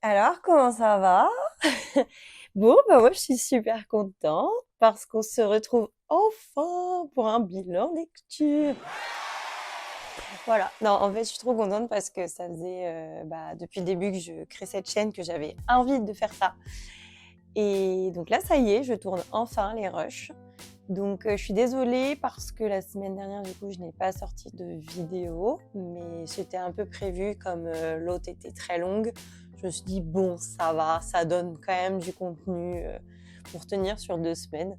Alors, comment ça va? Bon, bah moi je suis super contente parce qu'on se retrouve enfin pour un bilan lecture. Voilà. Non, en fait, je suis trop contente parce que ça faisait depuis le début que je crée cette chaîne que j'avais envie de faire ça. Et donc là, ça y est, je tourne enfin les rushs. Donc je suis désolée parce que la semaine dernière, du coup, je n'ai pas sorti de vidéo, mais c'était un peu prévu comme l'autre était très longue. Je me suis dit, bon, ça va, ça donne quand même du contenu pour tenir sur 2 semaines.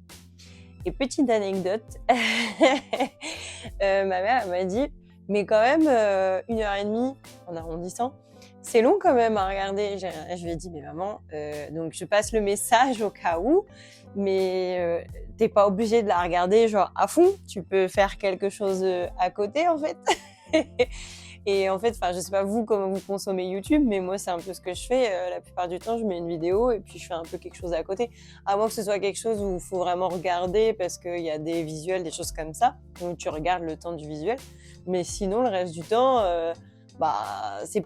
Et petite anecdote, ma mère elle m'a dit, mais quand même, 1h30 en arrondissant, c'est long quand même à regarder. Je lui ai dit, mais maman, donc je passe le message au cas où, mais t'es pas obligée de la regarder genre à fond, tu peux faire quelque chose à côté en fait. Et en fait, enfin, je sais pas vous comment vous consommez YouTube, mais moi c'est un peu ce que je fais. La plupart du temps, je mets une vidéo et puis je fais un peu quelque chose à côté. À moins que ce soit quelque chose où il faut vraiment regarder parce qu'il y a des visuels, des choses comme ça, donc tu regardes le temps du visuel. Mais sinon, le reste du temps, c'est,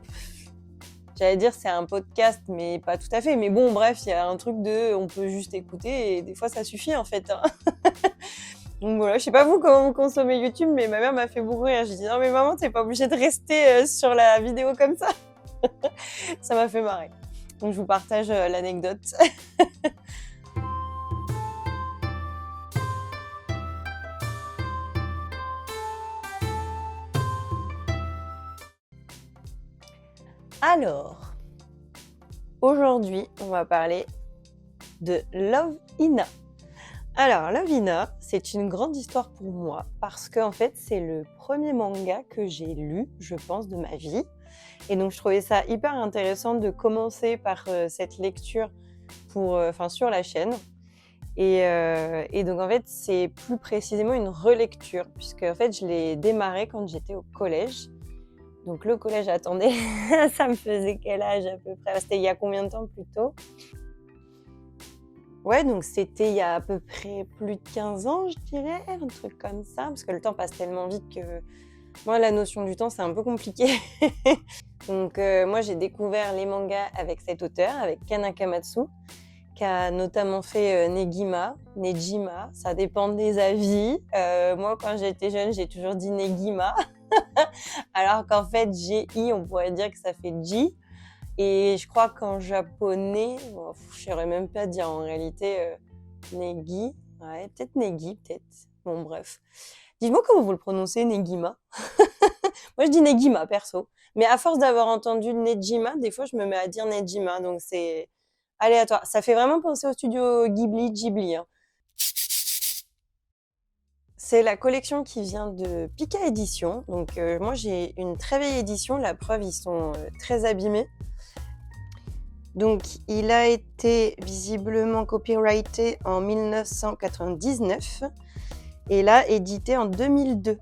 j'allais dire c'est un podcast, mais pas tout à fait. Mais bon, bref, il y a un truc de, on peut juste écouter et des fois ça suffit en fait, hein. Donc voilà, je sais pas vous comment vous consommez YouTube, mais ma mère m'a fait beaucoup rire. J'ai dit non mais maman, t'es pas obligée de rester sur la vidéo comme ça. Ça m'a fait marrer. Donc je vous partage l'anecdote. Alors, aujourd'hui, on va parler de Love Hina. Alors, Love Hina, c'est une grande histoire pour moi parce que en fait, c'est le premier manga que j'ai lu, je pense, de ma vie. Et donc, je trouvais ça hyper intéressant de commencer par cette lecture sur la chaîne. Et donc, en fait, c'est plus précisément une relecture, puisque en fait, je l'ai démarré quand j'étais au collège. Donc, le collège, attendez, ça me faisait quel âge à peu près? C'était il y a combien de temps plutôt? Ouais, donc c'était il y a à peu près plus de 15 ans, je dirais, un truc comme ça, parce que le temps passe tellement vite que moi, la notion du temps, c'est un peu compliqué. Donc, moi, j'ai découvert les mangas avec cet auteur, avec Ken Akamatsu, qui a notamment fait Nejima, ça dépend des avis. Moi, quand j'étais jeune, j'ai toujours dit Negima, alors qu'en fait, G-I, on pourrait dire que ça fait Ji. Et je crois qu'en japonais, bon, je ne saurais même pas dire en réalité Negi. Ouais, peut-être Negi, peut-être. Bon, bref. Dites-moi comment vous le prononcez, Negima. Moi, je dis Negima, perso. Mais à force d'avoir entendu Nejima, des fois, je me mets à dire Nejima. Donc, c'est aléatoire. Ça fait vraiment penser au studio Ghibli, hein. C'est la collection qui vient de Pika Édition. Donc, moi, j'ai une très vieille édition. La preuve, ils sont très abîmés. Donc, il a été visiblement copyrighté en 1999 et là, édité en 2002.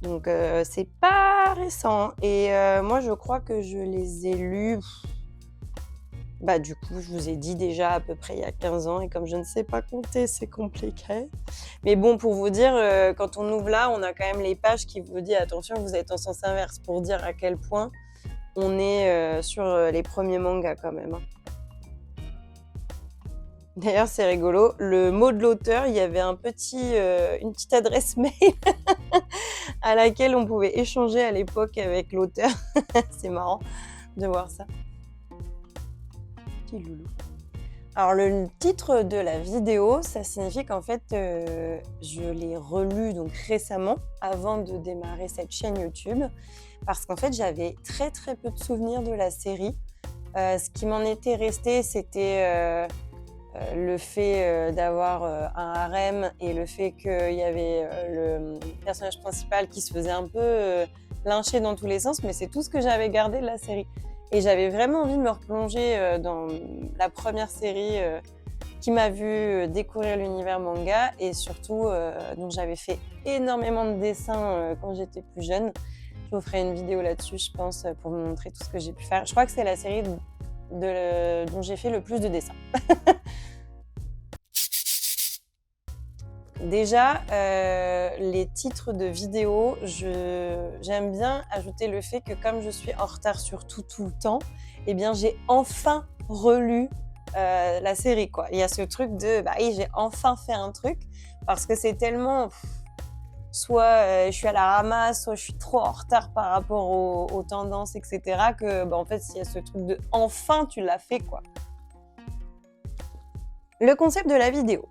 Donc, c'est pas récent. Et moi, je crois que je les ai lus. Du coup, je vous ai dit déjà à peu près il y a 15 ans. Et comme je ne sais pas compter, c'est compliqué. Mais bon, pour vous dire, quand on ouvre là, on a quand même les pages qui vous disent attention, vous êtes en sens inverse pour dire à quel point on est sur les premiers mangas quand même, hein. D'ailleurs, c'est rigolo. Le mot de l'auteur, il y avait une petite adresse mail à laquelle on pouvait échanger à l'époque avec l'auteur. C'est marrant de voir ça. Petit loulou. Alors, le titre de la vidéo, ça signifie qu'en fait, je l'ai relu donc récemment, avant de démarrer cette chaîne YouTube, parce qu'en fait, j'avais très très peu de souvenirs de la série. Ce qui m'en était resté, c'était le fait d'avoir un harem et le fait qu'il y avait le personnage principal qui se faisait un peu lyncher dans tous les sens, mais c'est tout ce que j'avais gardé de la série. Et j'avais vraiment envie de me replonger dans la première série qui m'a vu découvrir l'univers manga et surtout dont j'avais fait énormément de dessins quand j'étais plus jeune. Je vous ferai une vidéo là-dessus, je pense, pour vous montrer tout ce que j'ai pu faire. Je crois que c'est la série dont j'ai fait le plus de dessins. Déjà, les titres de vidéos, j'aime bien ajouter le fait que comme je suis en retard sur tout le temps, eh bien j'ai enfin relu la série, quoi. Il y a ce truc de, bah oui, j'ai enfin fait un truc, parce que c'est tellement... soit je suis à la ramasse, soit je suis trop en retard par rapport aux tendances, etc. que, bah, en fait, il y a ce truc de enfin tu l'as fait, quoi. Le concept de la vidéo,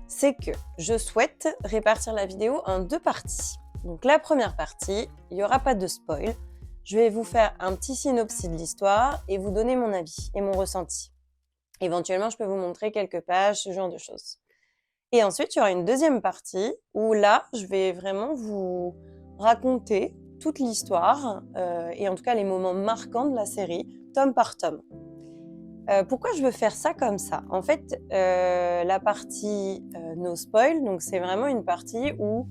c'est que je souhaite répartir la vidéo en 2 parties. Donc la première partie, il n'y aura pas de spoil. Je vais vous faire un petit synopsis de l'histoire et vous donner mon avis et mon ressenti. Éventuellement, je peux vous montrer quelques pages, ce genre de choses. Et ensuite, il y aura une deuxième partie où là, je vais vraiment vous raconter toute l'histoire et en tout cas les moments marquants de la série, tome par tome. Pourquoi je veux faire ça comme ça? En fait, la partie no spoil, donc c'est vraiment une partie où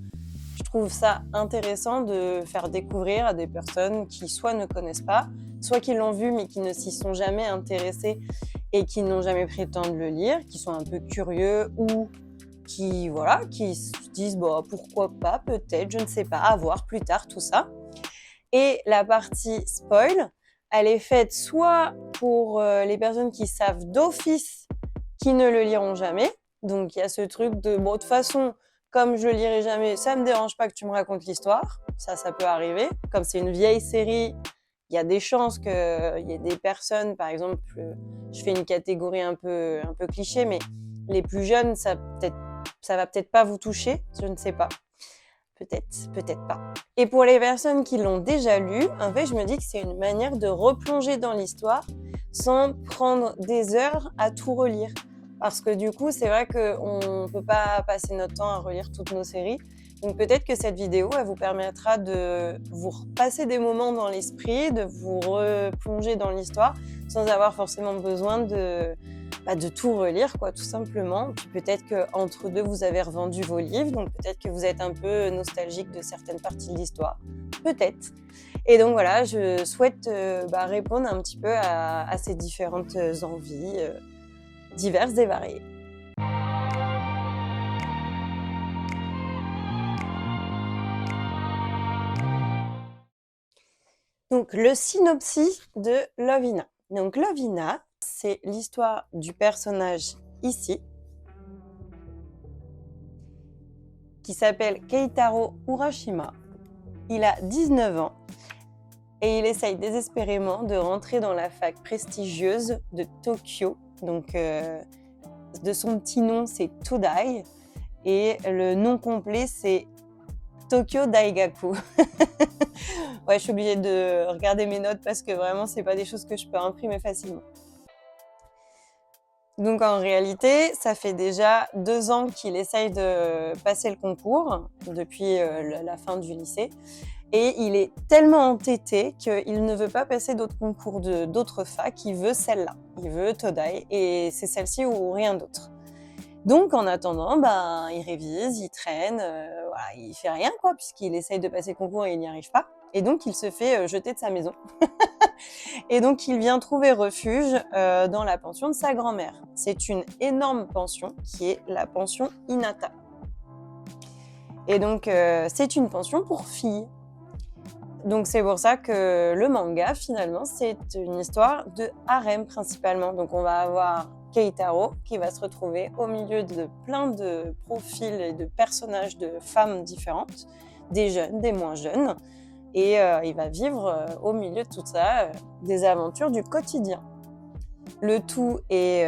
je trouve ça intéressant de faire découvrir à des personnes qui soit ne connaissent pas, soit qui l'ont vu mais qui ne s'y sont jamais intéressés et qui n'ont jamais pris le temps de le lire, qui sont un peu curieux ou qui se disent bah, pourquoi pas, peut-être, je ne sais pas, à voir plus tard, tout ça. Et la partie spoil, elle est faite soit pour les personnes qui savent d'office qui ne le liront jamais. Donc il y a ce truc de bon, de toute façon, comme je le lirai jamais, ça me dérange pas que tu me racontes l'histoire. Ça peut arriver. Comme c'est une vieille série, il y a des chances qu'il y ait des personnes, par exemple, je fais une catégorie un peu cliché, mais les plus jeunes, ça va peut-être pas vous toucher, je ne sais pas. Peut-être pas. Et pour les personnes qui l'ont déjà lu, en fait, je me dis que c'est une manière de replonger dans l'histoire sans prendre des heures à tout relire. Parce que du coup, c'est vrai qu'on ne peut pas passer notre temps à relire toutes nos séries. Donc peut-être que cette vidéo, elle vous permettra de vous repasser des moments dans l'esprit, de vous replonger dans l'histoire sans avoir forcément besoin de tout relire, quoi, tout simplement. Puis peut-être qu'entre deux, vous avez revendu vos livres, donc peut-être que vous êtes un peu nostalgique de certaines parties de l'histoire. Peut-être. Et donc voilà, je souhaite répondre un petit peu à ces différentes envies diverses et variées. Donc le synopsis de Love Hina. Donc Love Hina, c'est l'histoire du personnage ici, qui s'appelle Keitaro Urashima. Il a 19 ans et il essaye désespérément de rentrer dans la fac prestigieuse de Tokyo. Donc, de son petit nom, c'est Todai et le nom complet, c'est Tokyo Daigaku. Ouais, je suis obligée de regarder mes notes parce que vraiment, c'est pas des choses que je peux imprimer facilement. Donc en réalité, ça fait déjà 2 ans qu'il essaye de passer le concours depuis la fin du lycée. Et il est tellement entêté qu'il ne veut pas passer d'autres concours d'autres facs, il veut celle-là. Il veut Todai et c'est celle-ci ou rien d'autre. Donc en attendant, il révise, il traîne, il fait rien quoi, puisqu'il essaye de passer le concours et il n'y arrive pas. Et donc il se fait jeter de sa maison. Et donc il vient trouver refuge dans la pension de sa grand-mère. C'est une énorme pension qui est la pension Hinata. Et donc c'est une pension pour filles. Donc c'est pour ça que le manga, finalement, c'est une histoire de harem principalement. Donc on va avoir Keitaro qui va se retrouver au milieu de plein de profils et de personnages de femmes différentes, des jeunes, des moins jeunes. Et il va vivre au milieu de tout ça des aventures du quotidien. Le tout est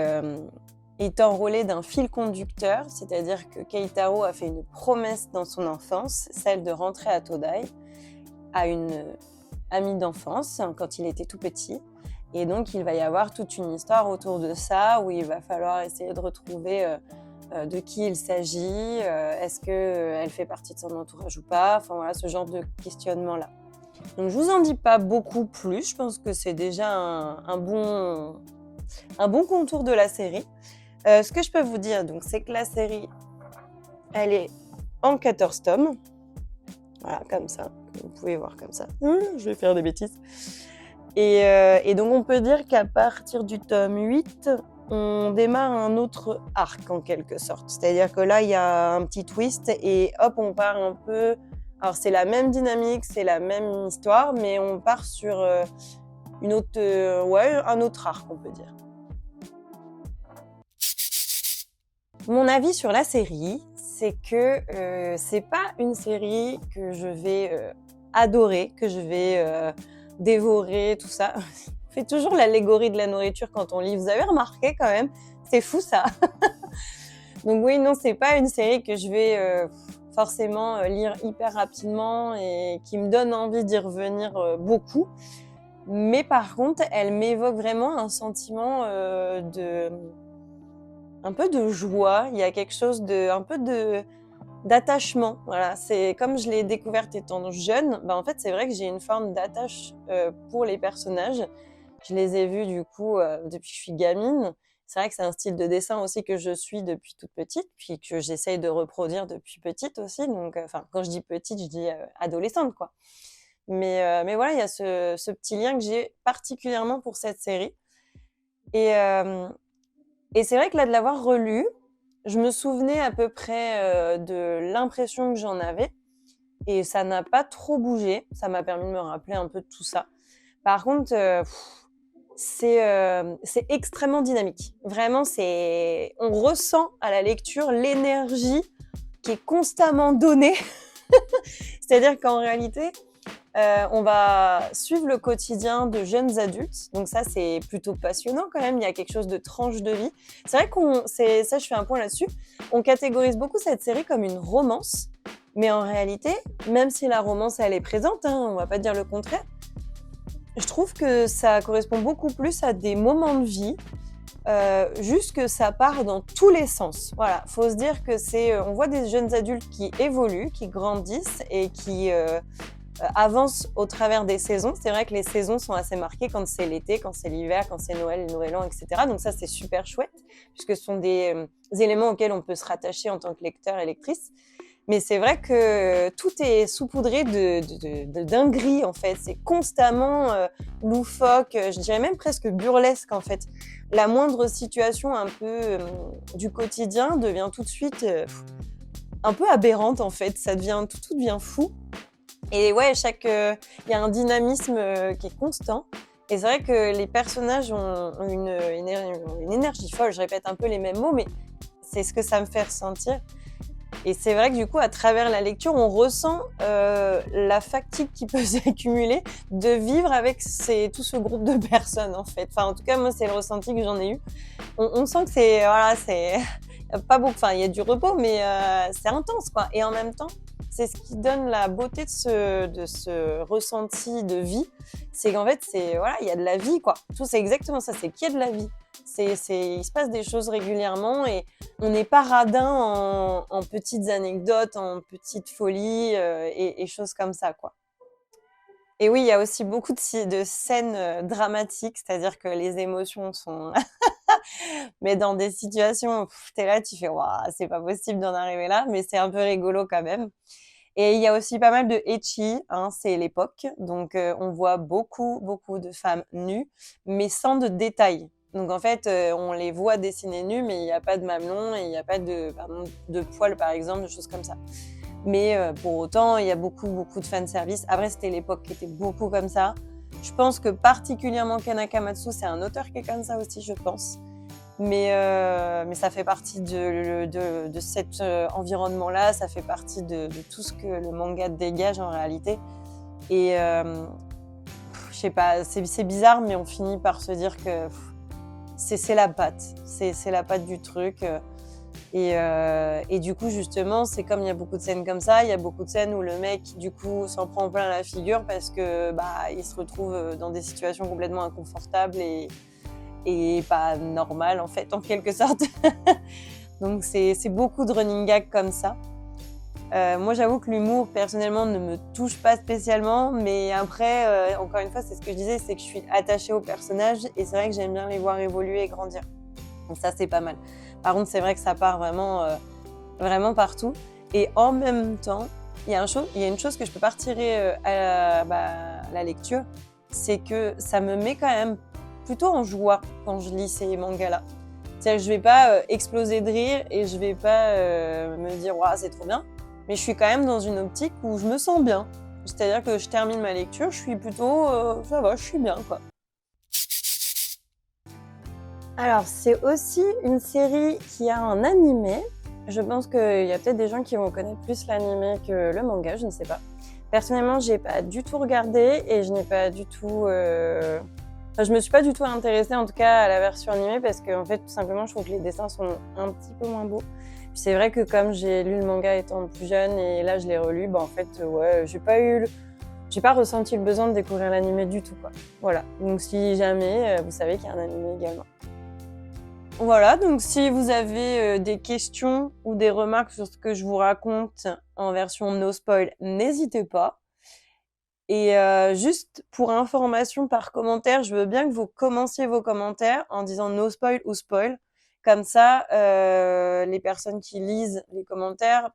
enrôlé d'un fil conducteur, c'est-à-dire que Keitaro a fait une promesse dans son enfance, celle de rentrer à Todai, à une amie d'enfance quand il était tout petit. Et donc, il va y avoir toute une histoire autour de ça où il va falloir essayer de retrouver de qui il s'agit, est-ce qu'elle fait partie de son entourage ou pas, enfin voilà, ce genre de questionnement-là. Donc, je vous en dis pas beaucoup plus, je pense que c'est déjà un bon contour de la série. Ce que je peux vous dire, donc, c'est que la série, elle est en 14 tomes. Voilà, comme ça. Vous pouvez voir comme ça. Je vais faire des bêtises. Et donc, on peut dire qu'à partir du tome 8, on démarre un autre arc en quelque sorte. C'est-à-dire que là, il y a un petit twist et hop, on part un peu. Alors, c'est la même dynamique, c'est la même histoire, mais on part sur une autre, un autre arc, on peut dire. Mon avis sur la série, c'est que c'est pas une série que je vais adorer, que je vais dévorer, tout ça. On fait toujours l'allégorie de la nourriture quand on lit. Vous avez remarqué quand même? C'est fou ça. Donc oui, non, c'est pas une série que je vais forcément lire hyper rapidement et qui me donne envie d'y revenir beaucoup. Mais par contre, elle m'évoque vraiment un sentiment un peu de joie. Il y a quelque chose d'attachement. Voilà, c'est comme je l'ai découverte étant jeune. En fait, c'est vrai que j'ai une forme d'attache pour les personnages. Je les ai vus du coup depuis que je suis gamine. C'est vrai que c'est un style de dessin aussi que je suis depuis toute petite, puis que j'essaye de reproduire depuis petite aussi. Donc, quand je dis petite, je dis adolescente, quoi. Mais voilà, il y a ce petit lien que j'ai particulièrement pour cette série. Et c'est vrai que là, de l'avoir relu, je me souvenais à peu près de l'impression que j'en avais. Et ça n'a pas trop bougé. Ça m'a permis de me rappeler un peu de tout ça. Par contre, c'est extrêmement dynamique. Vraiment, on ressent à la lecture l'énergie qui est constamment donnée. C'est-à-dire qu'en réalité, on va suivre le quotidien de jeunes adultes. Donc ça, c'est plutôt passionnant quand même. Il y a quelque chose de tranche de vie. C'est vrai ça, je fais un point là-dessus. On catégorise beaucoup cette série comme une romance. Mais en réalité, même si la romance, elle est présente, hein, on va pas dire le contraire, je trouve que ça correspond beaucoup plus à des moments de vie, juste que ça part dans tous les sens. Voilà, faut se dire que on voit des jeunes adultes qui évoluent, qui grandissent et qui avancent au travers des saisons. C'est vrai que les saisons sont assez marquées quand c'est l'été, quand c'est l'hiver, quand c'est Noël, le Nouvel An, etc. Donc ça, c'est super chouette, puisque ce sont des éléments auxquels on peut se rattacher en tant que lecteur et lectrice. Mais c'est vrai que tout est saupoudré de dingueries, en fait. C'est constamment loufoque, je dirais même presque burlesque, en fait. La moindre situation un peu du quotidien devient tout de suite un peu aberrante, en fait. Tout devient fou. Et ouais, il y a un dynamisme qui est constant. Et c'est vrai que les personnages ont une énergie folle. Je répète un peu les mêmes mots, mais c'est ce que ça me fait ressentir. Et c'est vrai que du coup, à travers la lecture, on ressent la fatigue qui peut s'accumuler de vivre avec tout ce groupe de personnes, en fait. Enfin, en tout cas, moi, c'est le ressenti que j'en ai eu. On sent que c'est pas beaucoup. Enfin, il y a du repos, mais c'est intense, quoi. Et en même temps, c'est ce qui donne la beauté de ce ressenti de vie. C'est qu'en fait, il y a de la vie, quoi. Tout, c'est exactement ça. C'est qu'il y a de la vie. Il se passe des choses régulièrement et on n'est pas radin en petites anecdotes, en petites folies et choses comme ça, quoi. Et oui, il y a aussi beaucoup de scènes dramatiques, c'est-à-dire que les émotions sont mais dans des situations, t'es là, tu fais waouh, c'est pas possible d'en arriver là, mais c'est un peu rigolo quand même. Et il y a aussi pas mal de ecchi, hein, c'est l'époque, donc on voit beaucoup de femmes nues, mais sans de détails. Donc en fait, on les voit dessinées nues, mais il n'y a pas de mamelon et il n'y a pas de poils par exemple, de choses comme ça. Mais pour autant, il y a beaucoup de fanservice. Après, c'était l'époque qui était beaucoup comme ça. Je pense que particulièrement Kana Kamatsu, c'est un auteur qui est comme ça aussi, je pense. Mais ça fait partie de cet environnement-là, ça fait partie de tout ce que le manga dégage en réalité. Et je sais pas, c'est bizarre, mais on finit par se dire que c'est la patte, c'est la patte du truc. Et du coup, justement, c'est comme il y a beaucoup de scènes comme ça, il y a beaucoup de scènes où le mec, du coup, s'en prend plein la figure parce que il se retrouve dans des situations complètement inconfortables et pas normales, en fait, en quelque sorte. Donc, c'est beaucoup de running gags comme ça. Moi, j'avoue que l'humour, personnellement, ne me touche pas spécialement, mais après, encore une fois, c'est ce que je disais, c'est que je suis attachée aux personnages et c'est vrai que j'aime bien les voir évoluer et grandir. Donc ça, c'est pas mal. Par contre, c'est vrai que ça part vraiment partout. Et en même temps, il y a une chose que je peux pas retirer à la lecture, c'est que ça me met quand même plutôt en joie quand je lis ces mangas-là. C'est-à-dire que je vais pas exploser de rire et je vais pas me dire waouh, c'est trop bien. Mais je suis quand même dans une optique où je me sens bien. C'est-à-dire que je termine ma lecture, je suis plutôt ça va, je suis bien quoi. Alors, c'est aussi une série qui a un animé. Je pense qu'il y a peut-être des gens qui vont connaître plus l'animé que le manga, je ne sais pas. Personnellement, j'ai pas du tout regardé et je n'ai pas du tout. Enfin, je me suis pas du tout intéressée en tout cas à la version animée parce que en fait, tout simplement, je trouve que les dessins sont un petit peu moins beaux. Puis c'est vrai que comme j'ai lu le manga étant plus jeune et là je l'ai relu, bah en fait, ouais, j'ai pas ressenti le besoin de découvrir l'animé du tout, quoi. Voilà. Donc si jamais, vous savez qu'il y a un animé également. Voilà, donc si vous avez des questions ou des remarques sur ce que je vous raconte en version no spoil, n'hésitez pas. Et juste pour information par commentaire, je veux bien que vous commenciez vos commentaires en disant no spoil ou spoil. Comme ça, les personnes qui lisent les commentaires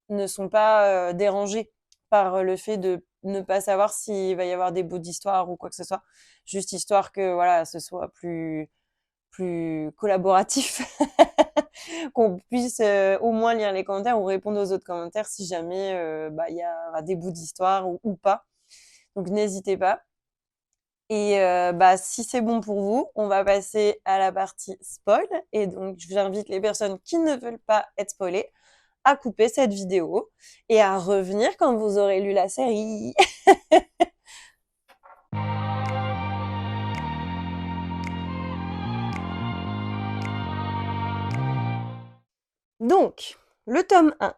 ne sont pas dérangées par le fait de ne pas savoir s'il va y avoir des bouts d'histoire ou quoi que ce soit. Juste histoire que voilà, ce soit plus collaboratif, qu'on puisse au moins lire les commentaires ou répondre aux autres commentaires si jamais il y a des bouts d'histoire ou pas. Donc n'hésitez pas. Et si c'est bon pour vous, on va passer à la partie spoil. Et donc j'invite les personnes qui ne veulent pas être spoilées à couper cette vidéo et à revenir quand vous aurez lu la série. Donc, le tome 1.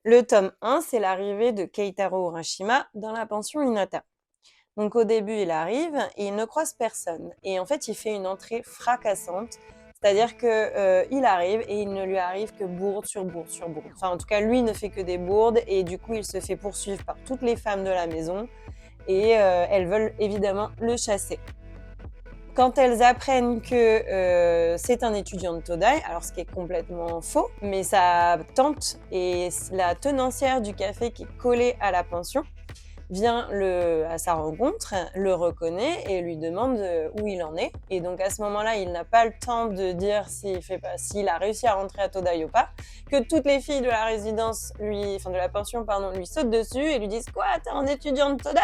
Le tome 1, c'est l'arrivée de Keitaro Urashima dans la pension Hinata. Donc au début, il arrive et il ne croise personne. Et en fait, il fait une entrée fracassante. C'est-à-dire que il arrive et il ne lui arrive que bourde sur bourde sur bourde. Enfin, en tout cas, lui ne fait que des bourdes et du coup, il se fait poursuivre par toutes les femmes de la maison et elles veulent évidemment le chasser. Quand elles apprennent que c'est un étudiant de Todai, alors ce qui est complètement faux, mais sa tante et la tenancière du café qui est collée à la pension vient à sa rencontre, le reconnaît et lui demande où il en est. Et donc à ce moment-là, il n'a pas le temps de dire s'il a réussi à rentrer à Todai ou pas, que toutes les filles de la résidence, de la pension, lui sautent dessus et lui disent quoi, t'es un étudiant de Todai?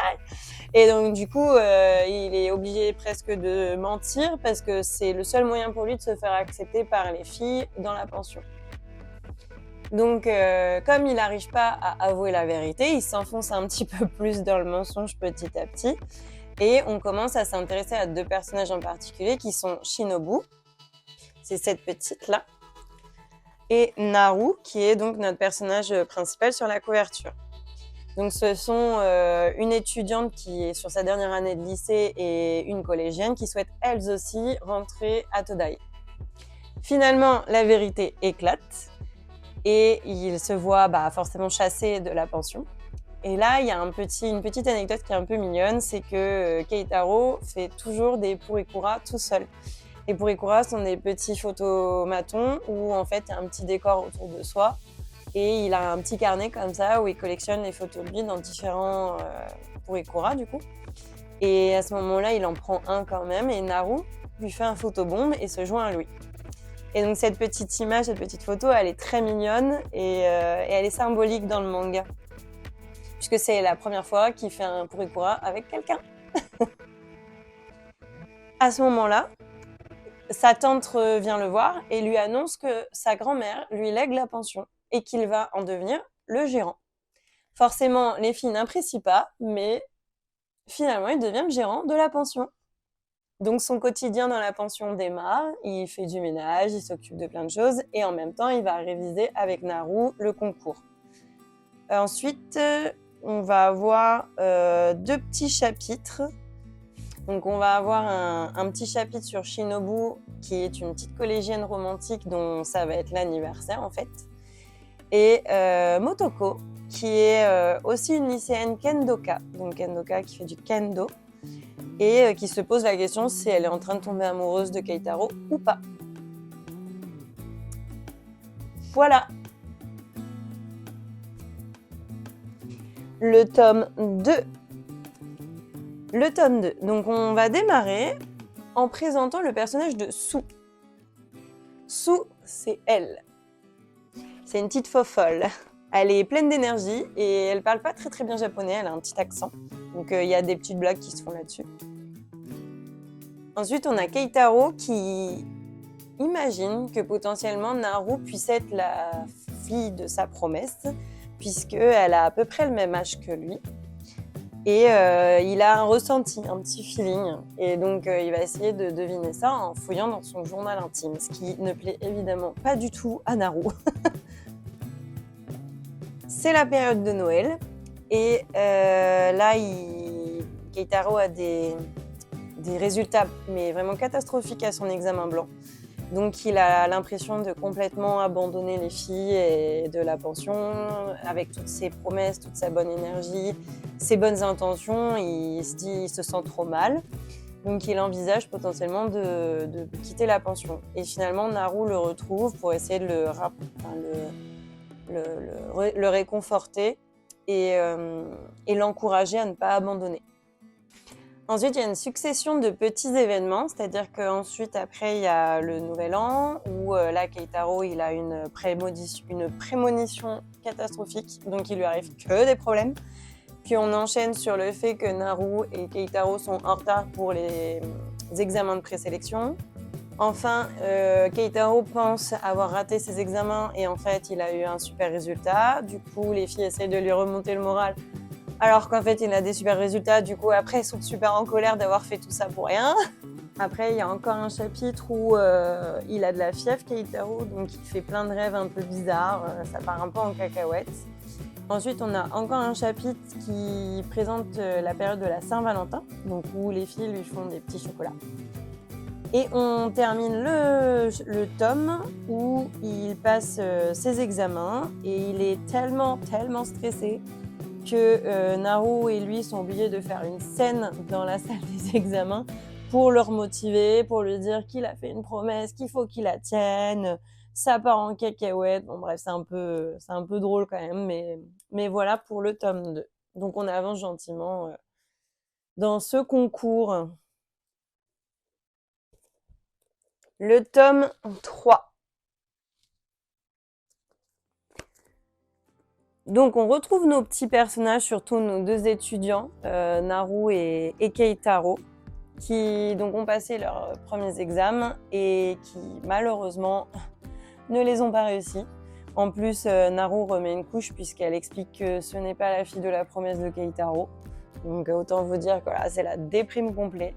Et donc du coup, il est obligé presque de mentir parce que c'est le seul moyen pour lui de se faire accepter par les filles dans la pension. Donc, comme il n'arrive pas à avouer la vérité, il s'enfonce un petit peu plus dans le mensonge petit à petit. Et on commence à s'intéresser à deux personnages en particulier qui sont Shinobu, c'est cette petite-là, et Naru, qui est donc notre personnage principal sur la couverture. Donc, ce sont une étudiante qui est sur sa dernière année de lycée et une collégienne qui souhaitent elles aussi rentrer à Todai. Finalement, la vérité éclate. Et il se voit forcément chassé de la pension. Et là, il y a une petite anecdote qui est un peu mignonne, c'est que Keitaro fait toujours des purikura tout seul. Les purikura sont des petits photomatons où en fait il y a un petit décor autour de soi et il a un petit carnet comme ça où il collectionne les photos de lui dans différents purikura du coup. Et à ce moment-là, il en prend un quand même et Naru lui fait un photobombe et se joint à lui. Et donc cette petite image, cette petite photo, elle est très mignonne et elle est symbolique dans le manga. Puisque c'est la première fois qu'il fait un purikura avec quelqu'un. À ce moment-là, sa tante vient le voir et lui annonce que sa grand-mère lui lègue la pension et qu'il va en devenir le gérant. Forcément, les filles n'apprécient pas, mais finalement, il devient le gérant de la pension. Donc son quotidien dans la pension démarre, il fait du ménage, il s'occupe de plein de choses et en même temps il va réviser avec Naru le concours. Ensuite, on va avoir deux petits chapitres. Donc on va avoir un petit chapitre sur Shinobu qui est une petite collégienne romantique dont ça va être l'anniversaire en fait. Et Motoko qui est aussi une lycéenne kendoka, donc kendoka qui fait du kendo. Et qui se pose la question si elle est en train de tomber amoureuse de Keitaro ou pas. Voilà. Le tome 2. Le tome 2. Donc on va démarrer en présentant le personnage de Su. Su, c'est elle. C'est une petite fofolle. Elle est pleine d'énergie et elle parle pas très bien japonais, elle a un petit accent. Donc il y a des petites blagues qui se font là-dessus. Ensuite, on a Keitaro qui imagine que potentiellement Naru puisse être la fille de sa promesse, puisqu'elle a à peu près le même âge que lui. Et il a un ressenti, un petit feeling. Et donc, il va essayer de deviner ça en fouillant dans son journal intime, ce qui ne plaît évidemment pas du tout à Naru. C'est la période de Noël. Et là, Keitaro a des résultats mais vraiment catastrophiques à son examen blanc. Donc il a l'impression de complètement abandonner les filles et de la pension, avec toutes ses promesses, toute sa bonne énergie, ses bonnes intentions, il se sent trop mal. Donc il envisage potentiellement de quitter la pension. Et finalement Naru le retrouve pour essayer de le réconforter et l'encourager à ne pas abandonner. Ensuite, il y a une succession de petits événements, c'est-à-dire qu'ensuite, après, il y a le Nouvel An, où là, Keitaro, il a une prémonition catastrophique, donc il lui arrive que des problèmes. Puis on enchaîne sur le fait que Naru et Keitaro sont en retard pour les examens de présélection. Enfin, Keitaro pense avoir raté ses examens et en fait, il a eu un super résultat. Du coup, les filles essayent de lui remonter le moral. Alors qu'en fait, il a des super résultats. Du coup, après, ils sont super en colère d'avoir fait tout ça pour rien. Après, il y a encore un chapitre où il a de la fièvre, Keitaro, donc il fait plein de rêves un peu bizarres. Ça part un peu en cacahuète. Ensuite, on a encore un chapitre qui présente la période de la Saint-Valentin, donc où les filles lui font des petits chocolats. Et on termine le tome où il passe ses examens et il est tellement stressé que Naru et lui sont obligés de faire une scène dans la salle des examens pour le remotiver, pour lui dire qu'il a fait une promesse, qu'il faut qu'il la tienne. Ça part en cacahuète. Bon bref, c'est un peu drôle quand même, mais voilà pour le tome 2. Donc on avance gentiment dans ce concours. Le tome 3. Donc on retrouve nos petits personnages, surtout nos deux étudiants, Naru et Keitaro, qui donc ont passé leurs premiers examens et qui malheureusement ne les ont pas réussis. En plus, Naru remet une couche puisqu'elle explique que ce n'est pas la fille de la promesse de Keitaro. Donc autant vous dire que là, c'est la déprime complète.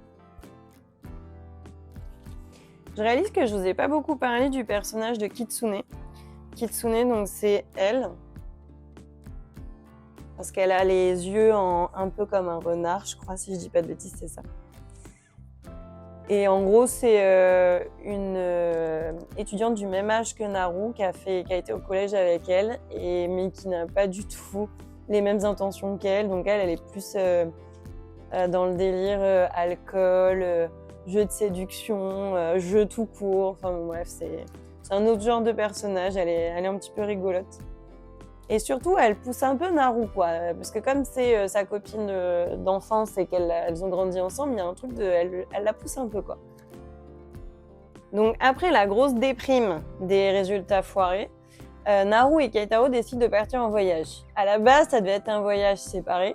Je réalise que je vous ai pas beaucoup parlé du personnage de Kitsune. Kitsune, donc c'est elle. Parce qu'elle a les yeux un peu comme un renard, je crois, si je dis pas de bêtises, c'est ça. Et en gros, c'est une étudiante du même âge que Naru qui a été au collège avec elle, mais qui n'a pas du tout les mêmes intentions qu'elle. Donc elle est plus dans le délire alcool, jeu de séduction, jeu tout court. Enfin bon, bref, c'est un autre genre de personnage. Elle est un petit peu rigolote. Et surtout, elle pousse un peu Naru, quoi. Parce que comme c'est sa copine d'enfance et qu'elles ont grandi ensemble, il y a un truc elle la pousse un peu, quoi. Donc après la grosse déprime des résultats foirés, Naru et Keitaro décident de partir en voyage. À la base, ça devait être un voyage séparé.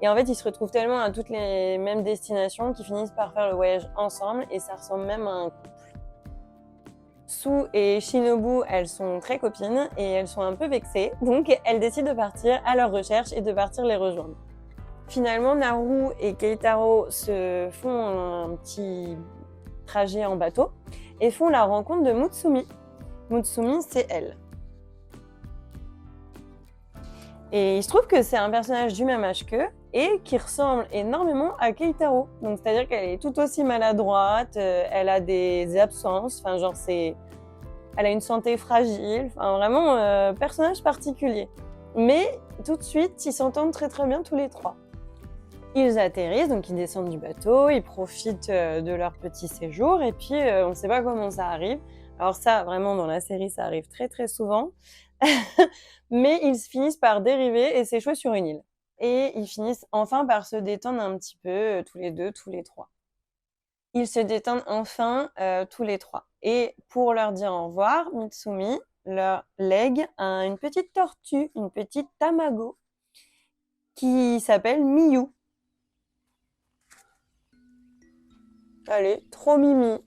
Et en fait, ils se retrouvent tellement à toutes les mêmes destinations qu'ils finissent par faire le voyage ensemble. Et ça ressemble même à un couple. Su et Shinobu, elles sont très copines et elles sont un peu vexées, donc elles décident de partir à leur recherche et de partir les rejoindre. Finalement, Naru et Keitaro se font un petit trajet en bateau et font la rencontre de Mutsumi. Mutsumi, c'est elle. Et il se trouve que c'est un personnage du même âge qu'eux et qui ressemble énormément à Keitaro. Donc c'est-à-dire qu'elle est tout aussi maladroite, elle a des absences, enfin genre elle a une santé fragile, enfin vraiment personnage particulier. Mais tout de suite, ils s'entendent très bien tous les trois. Ils atterrissent, donc ils descendent du bateau, ils profitent de leur petit séjour et puis on ne sait pas comment ça arrive. Alors ça, vraiment dans la série, ça arrive très souvent. Mais ils finissent par dériver et s'échouer sur une île. Et ils finissent enfin par se détendre un petit peu, tous les deux, tous les trois. Ils se détendent enfin tous les trois. Et pour leur dire au revoir, Mitsumi leur lègue une petite tortue, une petite tamago, qui s'appelle Miyu. Allez, trop mimi.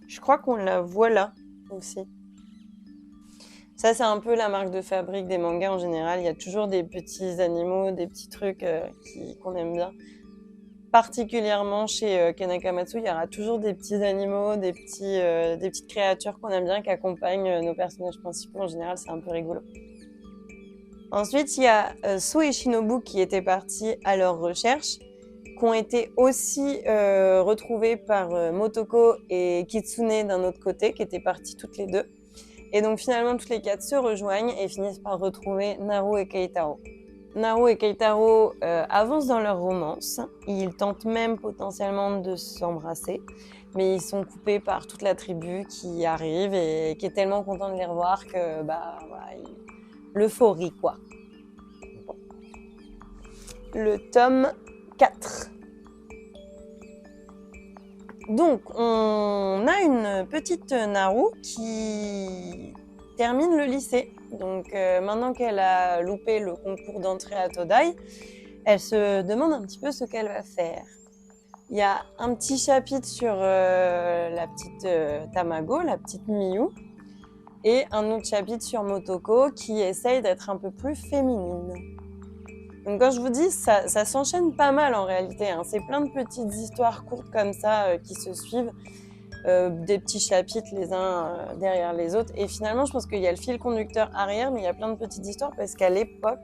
Je crois qu'on la voit là aussi. Ça, c'est un peu la marque de fabrique des mangas en général. Il y a toujours des petits animaux, des petits trucs qu'on aime bien. Particulièrement chez Kanakamatsu, il y aura toujours des petits animaux, des petites créatures qu'on aime bien qui accompagnent nos personnages principaux. En général, c'est un peu rigolo. Ensuite, il y a Sou et Shinobu qui étaient partis à leur recherche, qui ont été aussi retrouvés par Motoko et Kitsune d'un autre côté, qui étaient partis toutes les deux. Et donc finalement, toutes les quatre se rejoignent et finissent par retrouver Naru et Keitaro. Naru et Keitaro avancent dans leur romance. Ils tentent même potentiellement de s'embrasser, mais ils sont coupés par toute la tribu qui arrive et qui est tellement contente de les revoir que l'euphorie quoi. Le tome 4. Donc, on a une petite Naru qui termine le lycée. Donc, maintenant qu'elle a loupé le concours d'entrée à Todai, elle se demande un petit peu ce qu'elle va faire. Il y a un petit chapitre sur la petite Tamago, la petite Miyu, et un autre chapitre sur Motoko qui essaye d'être un peu plus féminine. Donc quand je vous dis, ça s'enchaîne pas mal en réalité. Hein. C'est plein de petites histoires courtes comme ça qui se suivent, des petits chapitres les uns derrière les autres. Et finalement, je pense qu'il y a le fil conducteur arrière, mais il y a plein de petites histoires parce qu'à l'époque,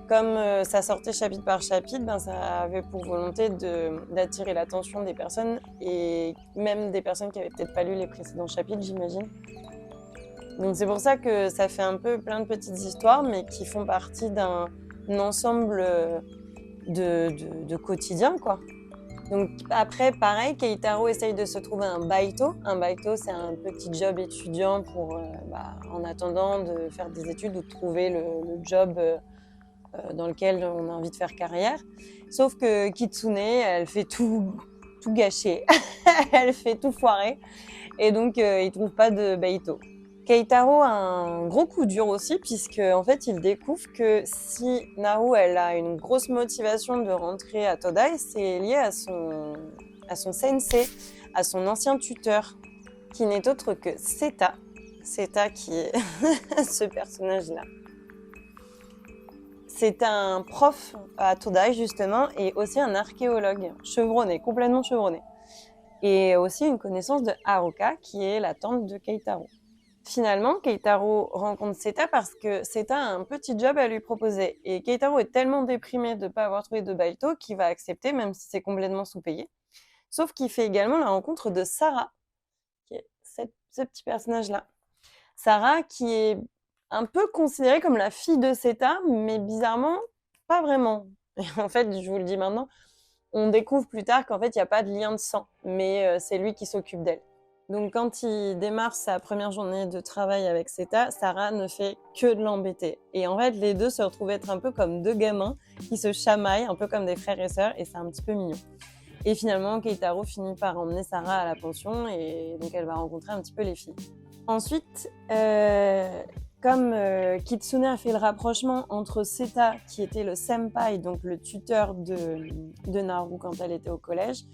comme ça sortait chapitre par chapitre, ça avait pour volonté d'attirer l'attention des personnes et même des personnes qui n'avaient peut-être pas lu les précédents chapitres, j'imagine. Donc c'est pour ça que ça fait un peu plein de petites histoires, mais qui font partie d'un ensemble de quotidien, quoi. Donc après, pareil, Keitaro essaye de se trouver un baito. Un baito, c'est un petit job étudiant pour, en attendant de faire des études ou de trouver le job dans lequel on a envie de faire carrière. Sauf que Kitsune, elle fait tout gâcher. Elle fait tout foirer. Et donc, il trouve pas de baito. Keitaro a un gros coup dur aussi, puisque en fait, il découvre que si Naru elle a une grosse motivation de rentrer à Todai, c'est lié à son sensei, à son ancien tuteur, qui n'est autre que Seta. Seta qui est ce personnage-là. C'est un prof à Todai, justement, et aussi un archéologue, chevronné, complètement chevronné. Et aussi une connaissance de Haruka, qui est la tante de Keitaro. Finalement, Keitaro rencontre Seta parce que Seta a un petit job à lui proposer. Et Keitaro est tellement déprimé de ne pas avoir trouvé de baito qu'il va accepter, même si c'est complètement sous-payé. Sauf qu'il fait également la rencontre de Sarah, qui est ce petit personnage-là. Sarah, qui est un peu considérée comme la fille de Seta, mais bizarrement, pas vraiment. Et en fait, je vous le dis maintenant, on découvre plus tard qu'en fait, il n'y a pas de lien de sang, mais c'est lui qui s'occupe d'elle. Donc quand il démarre sa première journée de travail avec Seta, Sarah ne fait que de l'embêter. Et en fait, les deux se retrouvent être un peu comme deux gamins qui se chamaillent, un peu comme des frères et sœurs, et c'est un petit peu mignon. Et finalement, Keitaro finit par emmener Sarah à la pension, et donc elle va rencontrer un petit peu les filles. Ensuite, comme Kitsune a fait le rapprochement entre Seta, qui était le senpai, donc le tuteur de Naru quand elle était au collège,